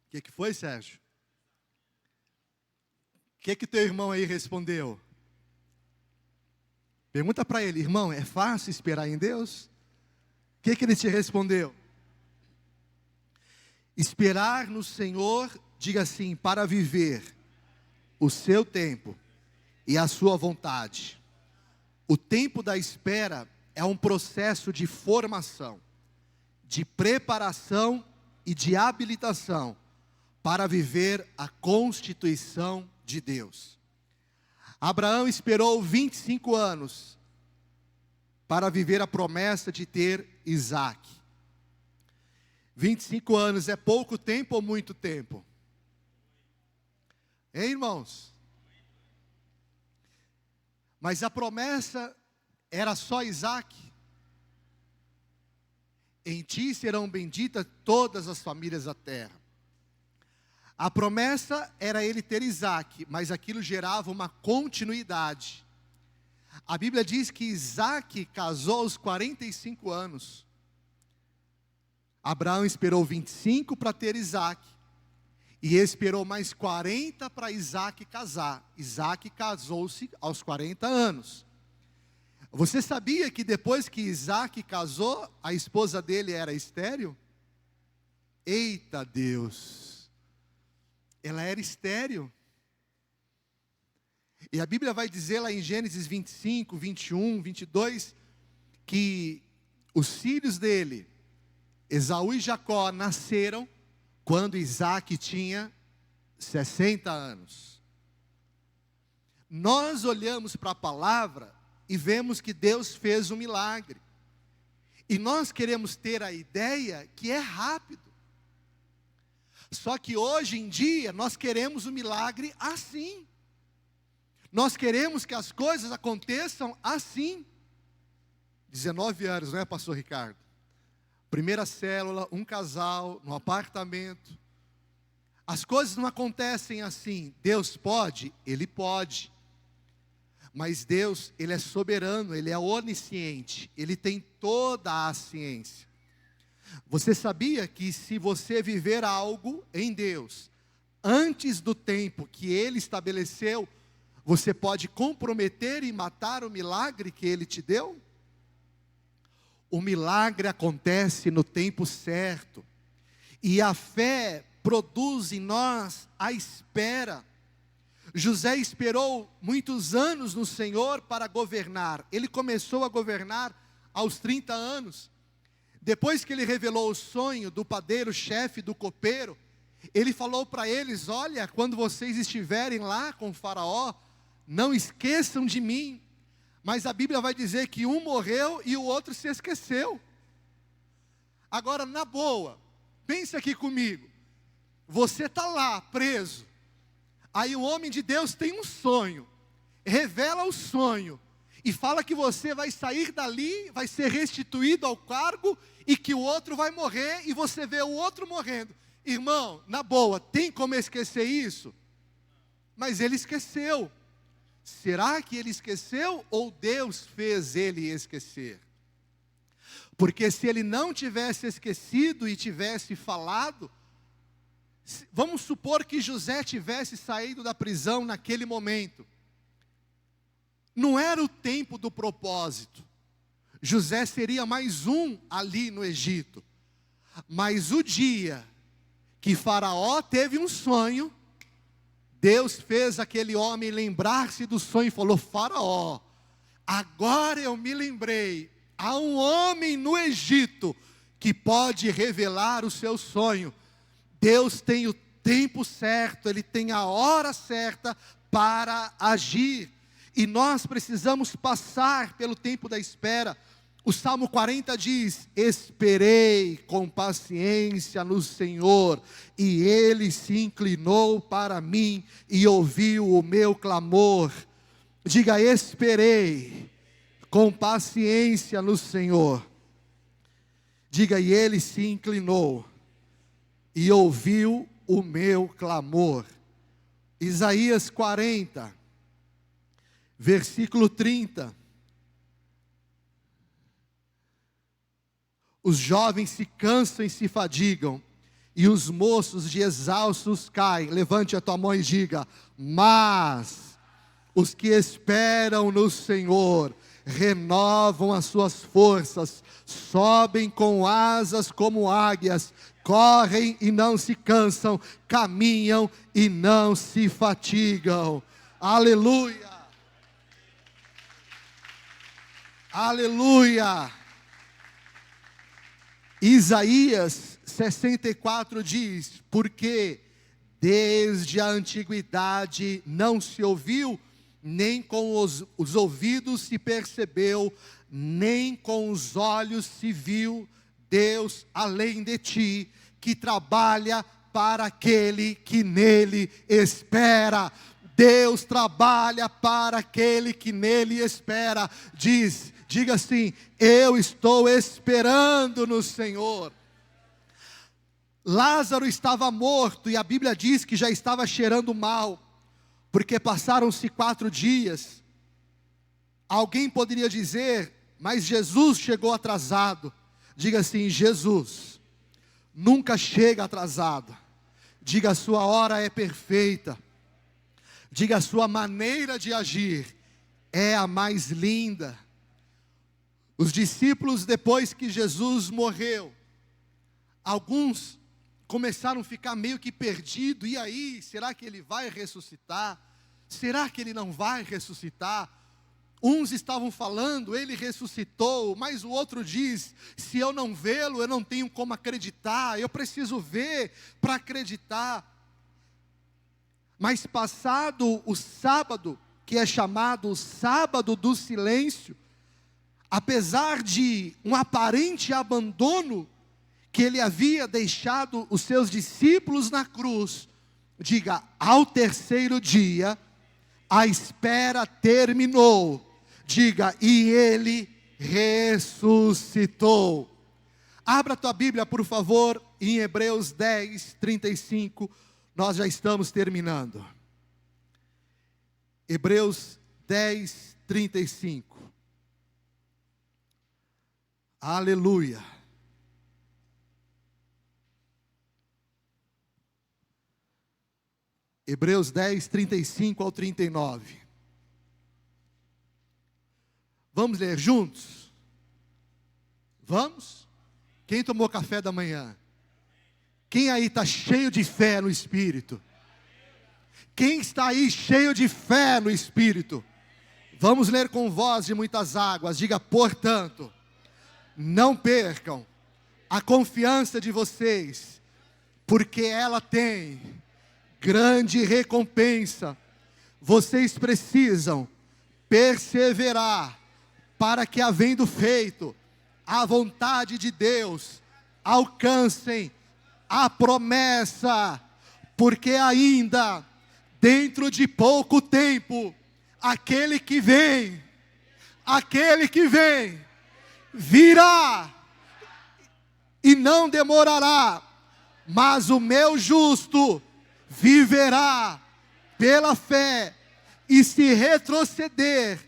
O que foi, Sérgio? que teu irmão aí respondeu? Pergunta para ele: irmão, é fácil esperar em Deus? O que ele te respondeu? Esperar no Senhor, diga assim, para viver o seu tempo e a sua vontade. O tempo da espera é um processo de formação, de preparação e de habilitação para viver a constituição de Deus. Abraão esperou 25 anos para viver a promessa de ter Isaque. 25 anos é pouco tempo ou muito tempo? Hein, irmãos? Mas a promessa era só Isaque. Em ti serão benditas todas as famílias da terra. A promessa era ele ter Isaque, mas aquilo gerava uma continuidade. A Bíblia diz que Isaque casou aos 45 anos. Abraão esperou 25 para ter Isaque. E esperou mais 40 para Isaque casar. Isaque casou-se aos 40 anos. Você sabia que depois que Isaque casou, a esposa dele era estéril? Eita Deus! Ela era estéril. E a Bíblia vai dizer lá em Gênesis 25, 21, 22, que os filhos dele, Esaú e Jacó, nasceram quando Isaque tinha 60 anos. Nós olhamos para a palavra e vemos que Deus fez um milagre. E nós queremos ter a ideia que é rápido. Só que hoje em dia nós queremos o milagre assim. Nós queremos que as coisas aconteçam assim. 19 anos, não é, pastor Ricardo? Primeira célula, um casal, no apartamento. As coisas não acontecem assim. Deus pode? Ele pode. Mas Deus, Ele é soberano, Ele é onisciente. Ele tem toda a ciência. Você sabia que se você viver algo em Deus, antes do tempo que Ele estabeleceu, você pode comprometer e matar o milagre que Ele te deu? O milagre acontece no tempo certo. E a fé produz em nós a espera. José esperou muitos anos no Senhor para governar. Ele começou a governar aos 30 anos. Depois que ele revelou o sonho do padeiro, chefe do copeiro, ele falou para eles: olha, quando vocês estiverem lá com o faraó, não esqueçam de mim. Mas a Bíblia vai dizer que um morreu e o outro se esqueceu. Agora, na boa, pensa aqui comigo. Você está lá, preso. Aí o homem de Deus tem um sonho. Revela o sonho. E fala que você vai sair dali, vai ser restituído ao cargo, e que o outro vai morrer, e você vê o outro morrendo. Irmão, na boa, tem como esquecer isso? Mas ele esqueceu. Será que ele esqueceu ou Deus fez ele esquecer? Porque se ele não tivesse esquecido e tivesse falado, vamos supor que José tivesse saído da prisão naquele momento. Não era o tempo do propósito. José seria mais um ali no Egito. Mas o dia que Faraó teve um sonho, Deus fez aquele homem lembrar-se do sonho e falou: Faraó, agora eu me lembrei, há um homem no Egito que pode revelar o seu sonho. Deus tem o tempo certo, Ele tem a hora certa para agir. E nós precisamos passar pelo tempo da espera. O Salmo 40 diz: esperei com paciência no Senhor, e Ele se inclinou para mim e ouviu o meu clamor. Diga: esperei com paciência no Senhor. Diga: e Ele se inclinou e ouviu o meu clamor. Isaías 40, versículo 30. Os jovens se cansam e se fadigam, e os moços de exaustos caem. Levante a tua mão e diga: mas os que esperam no Senhor renovam as suas forças, sobem com asas como águias, correm e não se cansam, caminham e não se fatigam. Aleluia! Aleluia! Isaías 64 diz: porque desde a antiguidade não se ouviu, nem com os ouvidos se percebeu, nem com os olhos se viu Deus além de ti, que trabalha para aquele que nele espera. Deus trabalha para aquele que nele espera. Diga assim: eu estou esperando no Senhor. Lázaro estava morto e a Bíblia diz que já estava cheirando mal, porque passaram-se 4 dias. Alguém poderia dizer: mas Jesus chegou atrasado. Diga assim: Jesus nunca chega atrasado. Diga: a sua hora é perfeita. Diga: a sua maneira de agir é a mais linda. Os discípulos, depois que Jesus morreu, alguns começaram a ficar meio que perdidos. E aí, será que ele vai ressuscitar? Será que ele não vai ressuscitar? Uns estavam falando: ele ressuscitou, mas o outro diz: se eu não vê-lo, eu não tenho como acreditar, eu preciso ver para acreditar. Mas passado o sábado, que é chamado o sábado do silêncio, apesar de um aparente abandono, que ele havia deixado os seus discípulos na cruz, diga: ao terceiro dia, a espera terminou. Diga: e ele ressuscitou. Abra a tua Bíblia, por favor, em Hebreus 10, 35. Nós já estamos terminando. Hebreus 10, 35. Aleluia. Hebreus 10, 35 ao 39. Vamos ler juntos? Vamos? Quem tomou café da manhã? Quem aí está cheio de fé no Espírito? Quem está aí cheio de fé no Espírito? Vamos ler com voz de muitas águas. Diga: portanto, não percam a confiança de vocês, porque ela tem grande recompensa. Vocês precisam perseverar, para que, havendo feito a vontade de Deus, alcancem a promessa, porque ainda dentro de pouco tempo, aquele que vem virá, e não demorará. Mas o meu justo viverá pela fé, e se retroceder,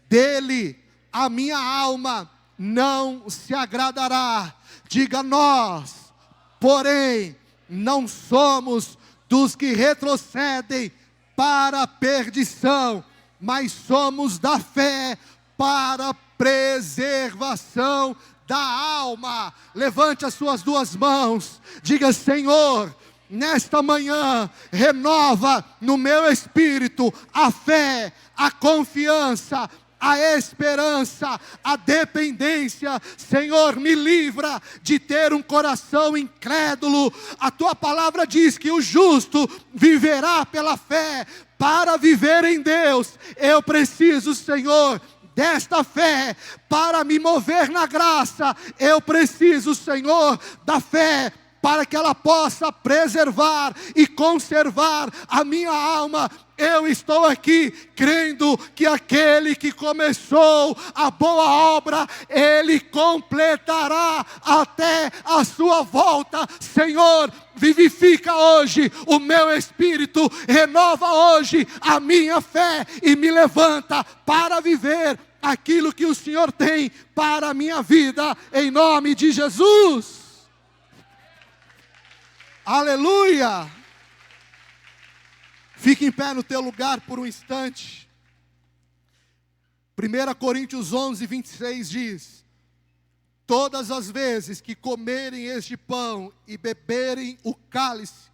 dele a minha alma não se agradará. Diga: nós, porém, não somos dos que retrocedem para a perdição, mas somos da fé para a preservação da alma. Levante as suas 2 mãos, diga: Senhor, nesta manhã, renova no meu espírito a fé, a confiança, a esperança, a dependência. Senhor, me livra de ter um coração incrédulo. A tua palavra diz que o justo viverá pela fé. Para viver em Deus, eu preciso, Senhor, desta fé. Para me mover na graça, eu preciso, Senhor, da fé, para que ela possa preservar e conservar a minha alma. Eu estou aqui crendo que aquele que começou a boa obra, ele completará até a sua volta. Senhor, vivifica hoje o meu espírito, renova hoje a minha fé e me levanta para viver aquilo que o Senhor tem para a minha vida, em nome de Jesus. Aleluia! Fique em pé no teu lugar por um instante. 1 Coríntios 11, 26 diz: todas as vezes que comerem este pão e beberem o cálice,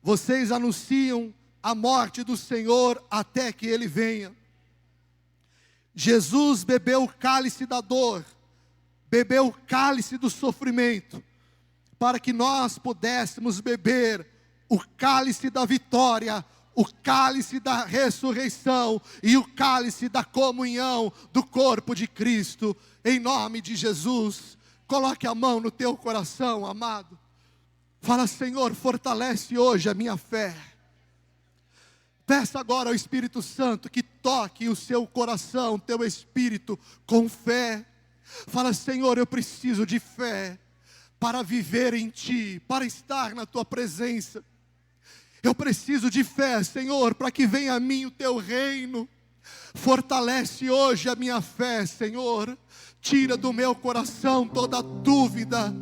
vocês anunciam a morte do Senhor até que Ele venha. Jesus bebeu o cálice da dor, bebeu o cálice do sofrimento, para que nós pudéssemos beber o cálice da vitória, o cálice da ressurreição e o cálice da comunhão do corpo de Cristo, em nome de Jesus. Coloque a mão no teu coração, amado. Fala: Senhor, fortalece hoje a minha fé. Peça agora ao Espírito Santo que toque o seu coração, teu espírito, com fé. Fala: Senhor, eu preciso de fé para viver em Ti, para estar na Tua presença. Eu preciso de fé, Senhor, para que venha a mim o Teu reino. Fortalece hoje a minha fé, Senhor. Tira do meu coração toda dúvida,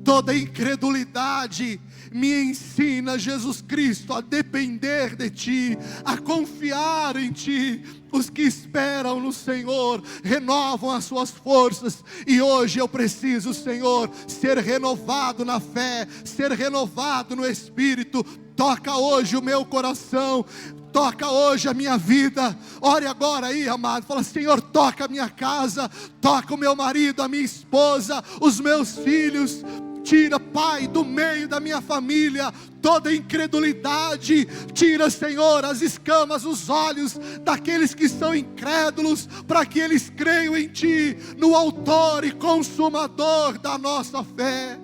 toda incredulidade. Me ensina, Jesus Cristo, a depender de Ti, a confiar em Ti. Os que esperam no Senhor renovam as suas forças. E hoje eu preciso, Senhor, ser renovado na fé, ser renovado no Espírito. Toca hoje o meu coração, toca hoje a minha vida. Ore agora aí, amado. Fala: Senhor, toca a minha casa, toca o meu marido, a minha esposa, os meus filhos. Tira, Pai, do meio da minha família toda incredulidade. Tira, Senhor, as escamas dos olhos daqueles que são incrédulos, para que eles creiam em Ti, no autor e consumador da nossa fé.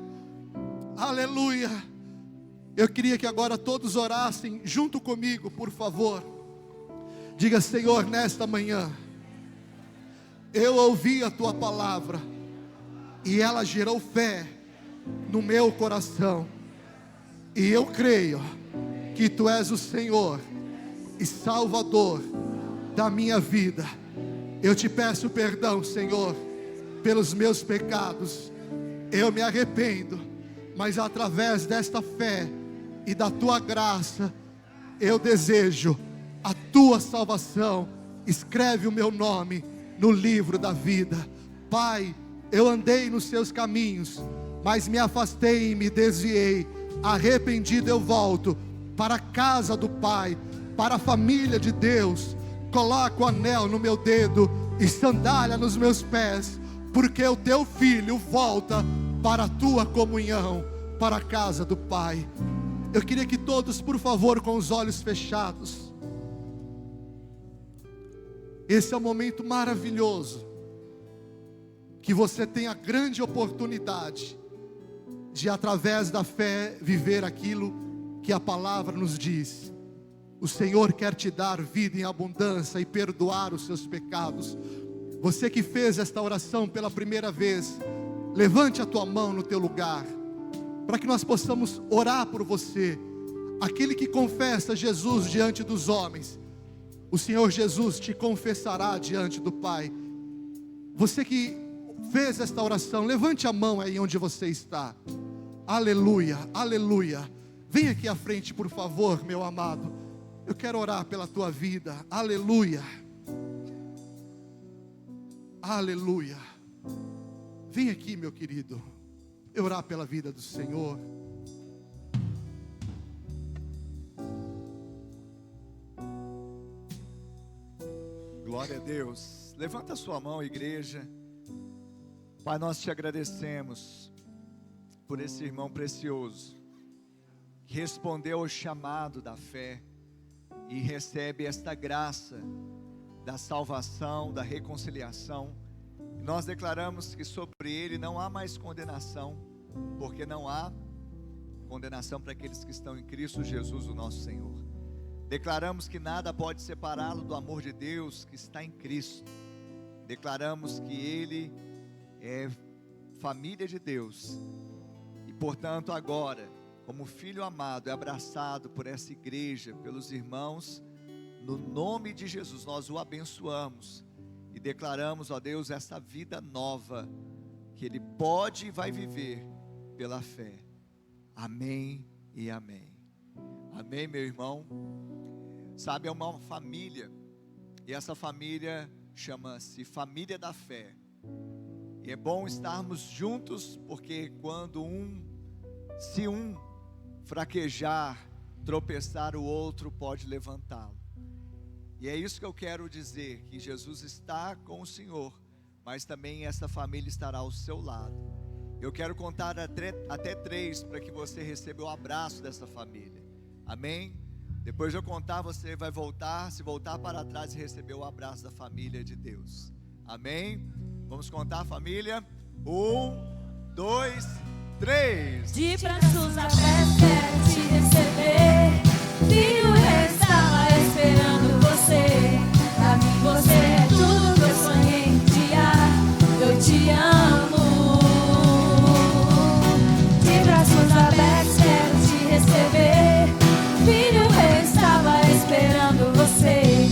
Aleluia. Eu queria que agora todos orassem junto comigo, por favor. Diga: Senhor, nesta manhã eu ouvi a Tua palavra e ela gerou fé no meu coração, e eu creio que Tu és o Senhor e Salvador da minha vida. Eu Te peço perdão, Senhor, pelos meus pecados. Eu me arrependo, mas através desta fé e da Tua graça, eu desejo a Tua salvação. Escreve o meu nome no livro da vida. Pai, eu andei nos Seus caminhos, mas me afastei e me desviei. Arrependido eu volto para a casa do Pai, para a família de Deus. Coloco o anel no meu dedo e sandália nos meus pés, porque o Teu Filho volta para a Tua comunhão, para a casa do Pai. Eu queria que todos, por favor, com os olhos fechados. Esse é um momento maravilhoso, que você tem a grande oportunidade de, através da fé, viver aquilo que a palavra nos diz. O Senhor quer te dar vida em abundância e perdoar os seus pecados. Você que fez esta oração pela primeira vez, levante a tua mão no teu lugar, para que nós possamos orar por você. Aquele que confessa Jesus diante dos homens, o Senhor Jesus te confessará diante do Pai. Você que fez esta oração, levante a mão aí onde você está. Aleluia, aleluia. Vem aqui à frente, por favor, meu amado. Eu quero orar pela tua vida. Aleluia, aleluia. Vem aqui, meu querido, eu orar pela vida do Senhor. Glória a Deus. Levanta a sua mão, igreja. Pai, nós te agradecemos por esse irmão precioso que respondeu ao chamado da fé e recebe esta graça da salvação, da reconciliação. Nós declaramos que sobre ele não há mais condenação, porque não há condenação para aqueles que estão em Cristo Jesus, o nosso Senhor. Declaramos que nada pode separá-lo do amor de Deus que está em Cristo. Declaramos que ele é família de Deus e, portanto, agora, como filho amado, é abraçado por essa igreja, pelos irmãos. No nome de Jesus nós o abençoamos e declaramos, ó Deus, essa vida nova que ele pode e vai viver pela fé. Amém e amém. Amém, meu irmão. Sabe, é uma família, e essa família chama-se Família da Fé. E é bom estarmos juntos, porque quando se um fraquejar, tropeçar, o outro pode levantá-lo. E é isso que eu quero dizer, que Jesus está com o Senhor, mas também essa família estará ao seu lado. Eu quero contar até 3 para que você receba o abraço dessa família. Amém? Depois de eu contar, você vai se voltar para trás e receber o abraço da família de Deus. Amém? Vamos contar, família? 1, 2, 3. De braços abertos quero te receber. Filho, eu estava esperando você. Pra mim você é tudo que eu sonhei um dia. Eu te amo. De braços abertos quero te receber. Filho, eu estava esperando você.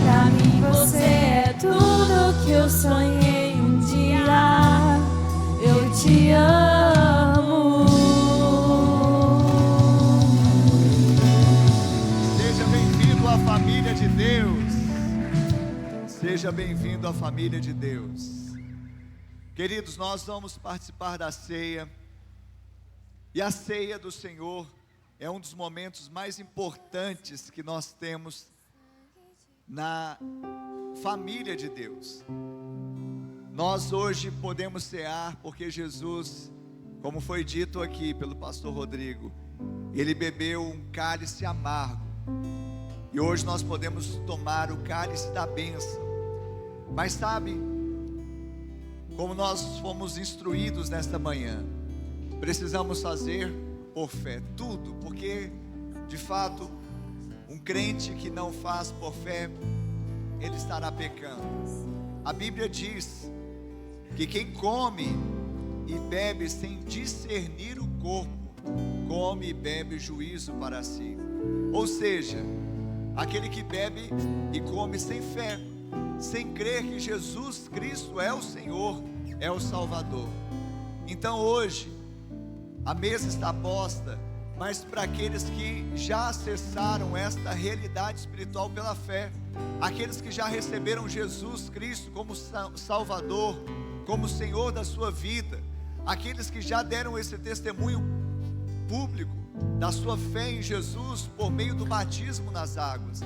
Pra mim você é tudo que eu sonhei um dia. Eu te amo. Seja bem-vindo à família de Deus. Seja bem-vindo à família de Deus. Queridos, nós vamos participar da ceia. E a ceia do Senhor é um dos momentos mais importantes que nós temos na família de Deus. Nós hoje podemos cear porque Jesus, como foi dito aqui pelo pastor Rodrigo, ele bebeu um cálice amargo. E hoje nós podemos tomar o cálice da bênção. Mas sabe, como nós fomos instruídos nesta manhã, precisamos fazer por fé tudo, porque de fato um crente que não faz por fé, ele estará pecando. A Bíblia diz que quem come e bebe sem discernir o corpo, come e bebe juízo para si. Ou seja, aquele que bebe e come sem fé, sem crer que Jesus Cristo é o Senhor, é o Salvador. Então hoje a mesa está posta, mas para aqueles que já acessaram esta realidade espiritual pela fé, aqueles que já receberam Jesus Cristo como Salvador, como Senhor da sua vida, aqueles que já deram esse testemunho público da sua fé em Jesus por meio do batismo nas águas,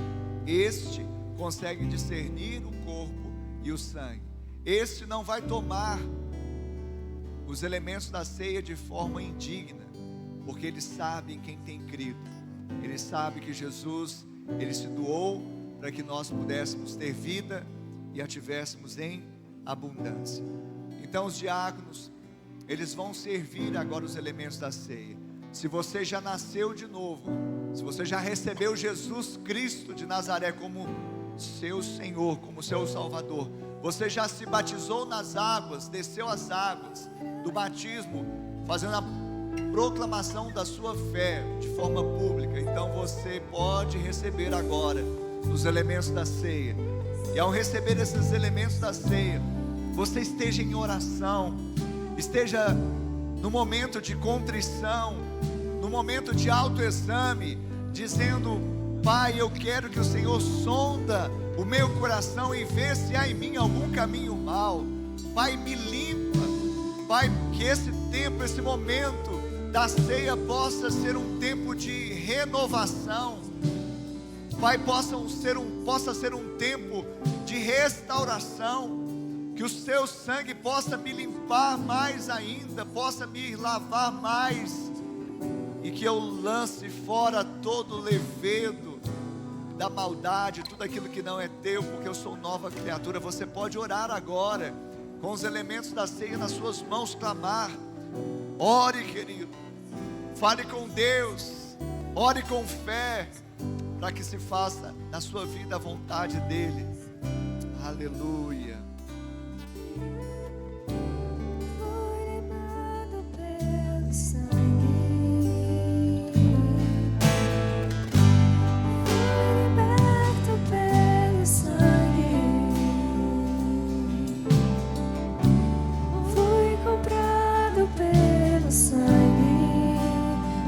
este consegue discernir o corpo e o sangue. Este não vai tomar os elementos da ceia de forma indigna, porque ele sabe em quem tem crido. Ele sabe que Jesus, ele se doou para que nós pudéssemos ter vida e a tivéssemos em abundância. Então os diáconos, eles vão servir agora os elementos da ceia. Se você já nasceu de novo, se você já recebeu Jesus Cristo de Nazaré como seu Senhor, como seu Salvador, você já se batizou nas águas, desceu as águas do batismo, fazendo a proclamação da sua fé de forma pública, então você pode receber agora os elementos da ceia. E ao receber esses elementos da ceia, você esteja em oração, esteja no momento de contrição, no momento de autoexame, dizendo: Pai, eu quero que o Senhor sonda o meu coração e vê se há em mim algum caminho mau. Pai, me limpa. Pai, que esse tempo, esse momento da ceia possa ser um tempo de renovação. Pai, possa ser um tempo de restauração. Que o seu sangue possa me limpar mais ainda, possa me lavar mais, e que eu lance fora todo o levedo da maldade, tudo aquilo que não é teu, porque eu sou nova criatura. Você pode orar agora, com os elementos da ceia nas suas mãos, clamar. Ore, querido, fale com Deus, ore com fé, para que se faça na sua vida a vontade dEle. Aleluia.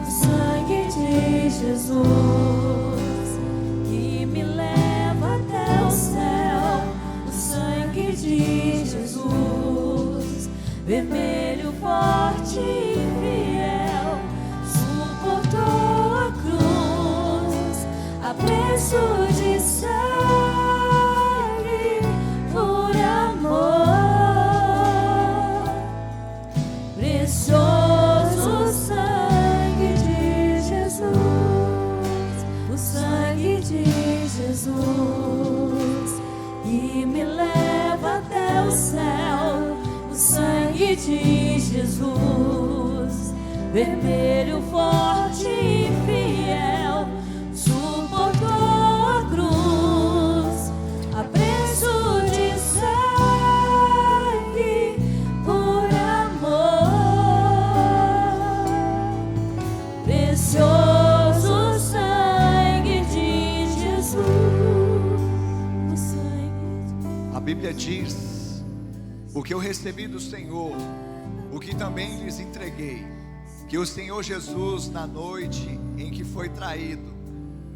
Sangue de a preço de sangue, por amor. Precioso sangue de Jesus, o sangue de Jesus, que me leva até o céu. O sangue de Jesus, vermelho, forte e fiel, suportou a cruz, a preço de sangue, por amor. Precioso sangue de Jesus, o sangue. A Bíblia diz: o que eu recebi do Senhor, o que também lhes entreguei, que o Senhor Jesus, na noite em que foi traído,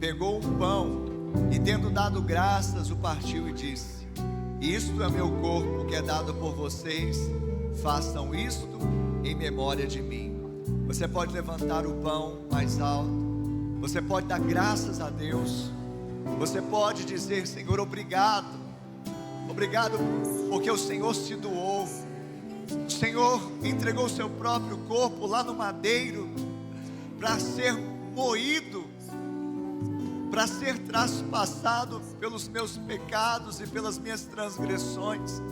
pegou um pão e, tendo dado graças, o partiu e disse: isto é meu corpo que é dado por vocês, façam isto em memória de mim. Você pode levantar o pão mais alto, você pode dar graças a Deus, você pode dizer: Senhor, obrigado. Obrigado porque o Senhor se doou. O Senhor entregou o seu próprio corpo lá no madeiro para ser moído, para ser traspassado pelos meus pecados e pelas minhas transgressões.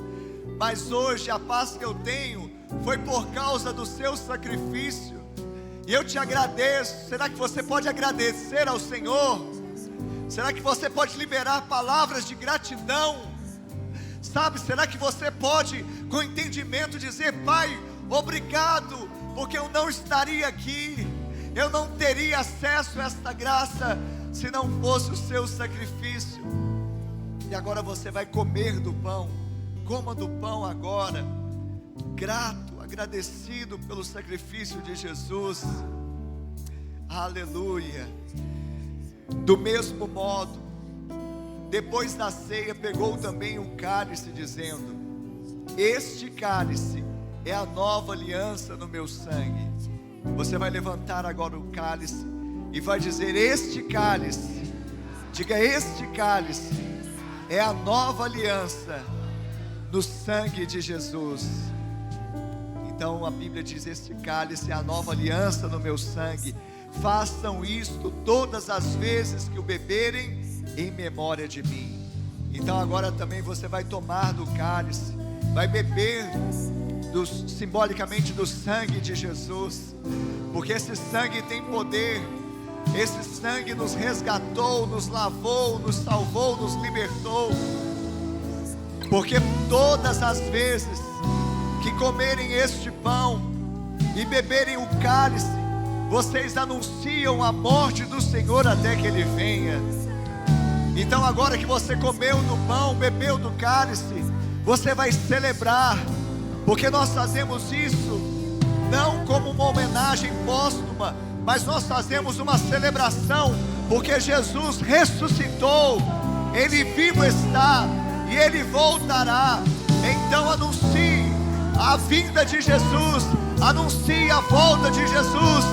Mas hoje a paz que eu tenho foi por causa do seu sacrifício. E eu te agradeço. Será que você pode agradecer ao Senhor? Será que você pode liberar palavras de gratidão? Sabe, será que você pode, com entendimento, dizer: Pai, obrigado, porque eu não estaria aqui, eu não teria acesso a esta graça, se não fosse o seu sacrifício. E agora você vai comer do pão. Coma do pão agora, grato, agradecido pelo sacrifício de Jesus. Aleluia. Do mesmo modo, depois da ceia, pegou também um cálice, dizendo: este cálice é a nova aliança no meu sangue. Você vai levantar agora o cálice e vai dizer: este cálice, diga, este cálice é a nova aliança no sangue de Jesus. Então a Bíblia diz: este cálice é a nova aliança no meu sangue. Façam isto todas as vezes que o beberem, em memória de mim. Então agora também você vai tomar do cálice, vai beber simbolicamente do sangue de Jesus, porque esse sangue tem poder. Esse sangue nos resgatou, nos lavou, nos salvou, nos libertou. Porque todas as vezes que comerem este pão e beberem o cálice, vocês anunciam a morte do Senhor até que Ele venha. Então agora que você comeu do pão, bebeu do cálice, você vai celebrar, porque nós fazemos isso não como uma homenagem póstuma, mas nós fazemos uma celebração, porque Jesus ressuscitou, Ele vivo está e Ele voltará. Então anuncie a vinda de Jesus, anuncie a volta de Jesus,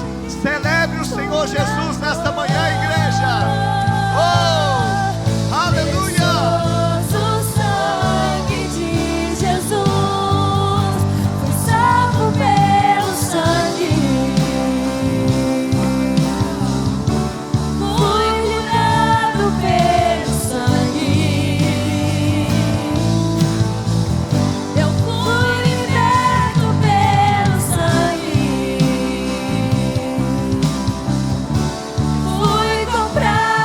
celebre o Senhor Jesus nesta manhã, igreja. Oh! Aleluia! Precioso sangue de Jesus, foi salvo pelo sangue, fui curado pelo sangue, eu fui liberto pelo sangue, fui comprado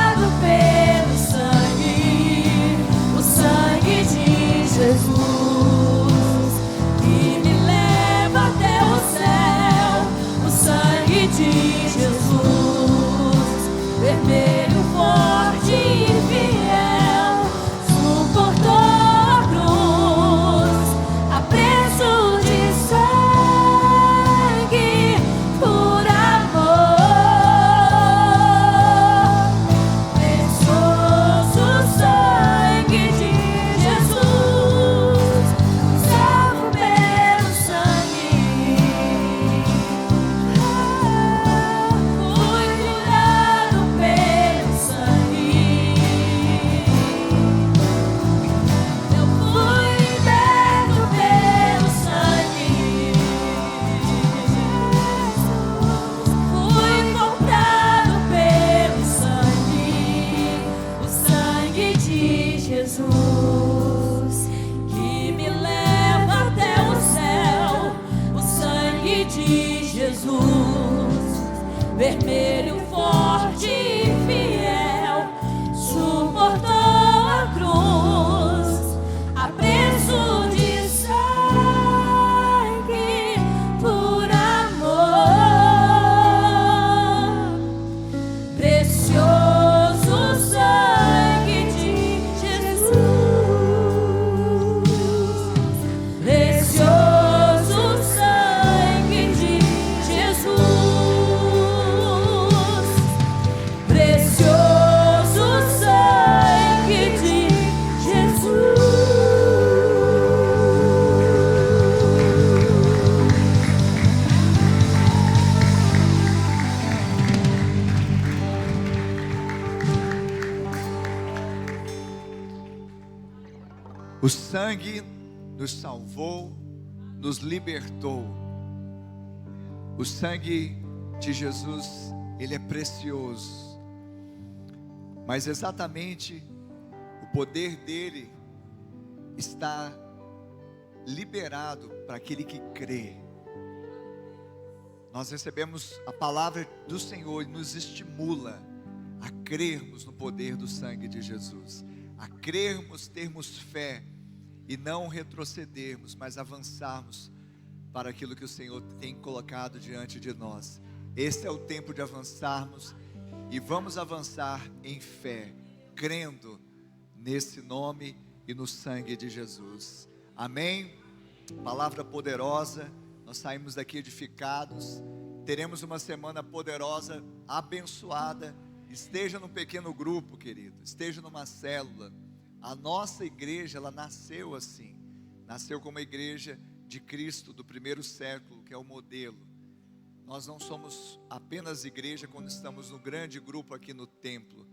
O sangue nos salvou, nos libertou. O sangue de Jesus, ele é precioso. Mas exatamente o poder dele está liberado para aquele que crê. Nós recebemos a palavra do Senhor e nos estimula a crermos no poder do sangue de Jesus, a crermos, termos fé e não retrocedermos, mas avançarmos para aquilo que o Senhor tem colocado diante de nós. Esse é o tempo de avançarmos e vamos avançar em fé, crendo nesse nome e no sangue de Jesus. Amém? Palavra poderosa. Nós saímos daqui edificados. Teremos uma semana poderosa, abençoada. Esteja num pequeno grupo, querido. Esteja numa célula. A nossa igreja, ela nasceu assim. Nasceu como a igreja de Cristo do primeiro século, que é o modelo. Nós não somos apenas igreja quando estamos no grande grupo aqui no templo,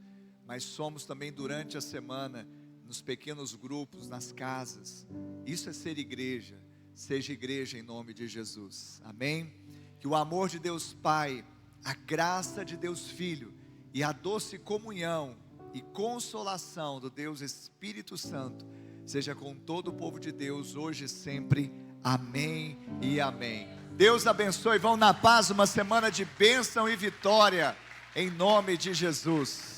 mas somos também durante a semana, nos pequenos grupos, nas casas. Isso é ser igreja. Seja igreja em nome de Jesus. Amém? Que o amor de Deus Pai, a graça de Deus Filho e a doce comunhão e consolação do Deus Espírito Santo seja com todo o povo de Deus hoje e sempre. Amém e amém. Deus abençoe. Vão na paz, uma semana de bênção e vitória em nome de Jesus.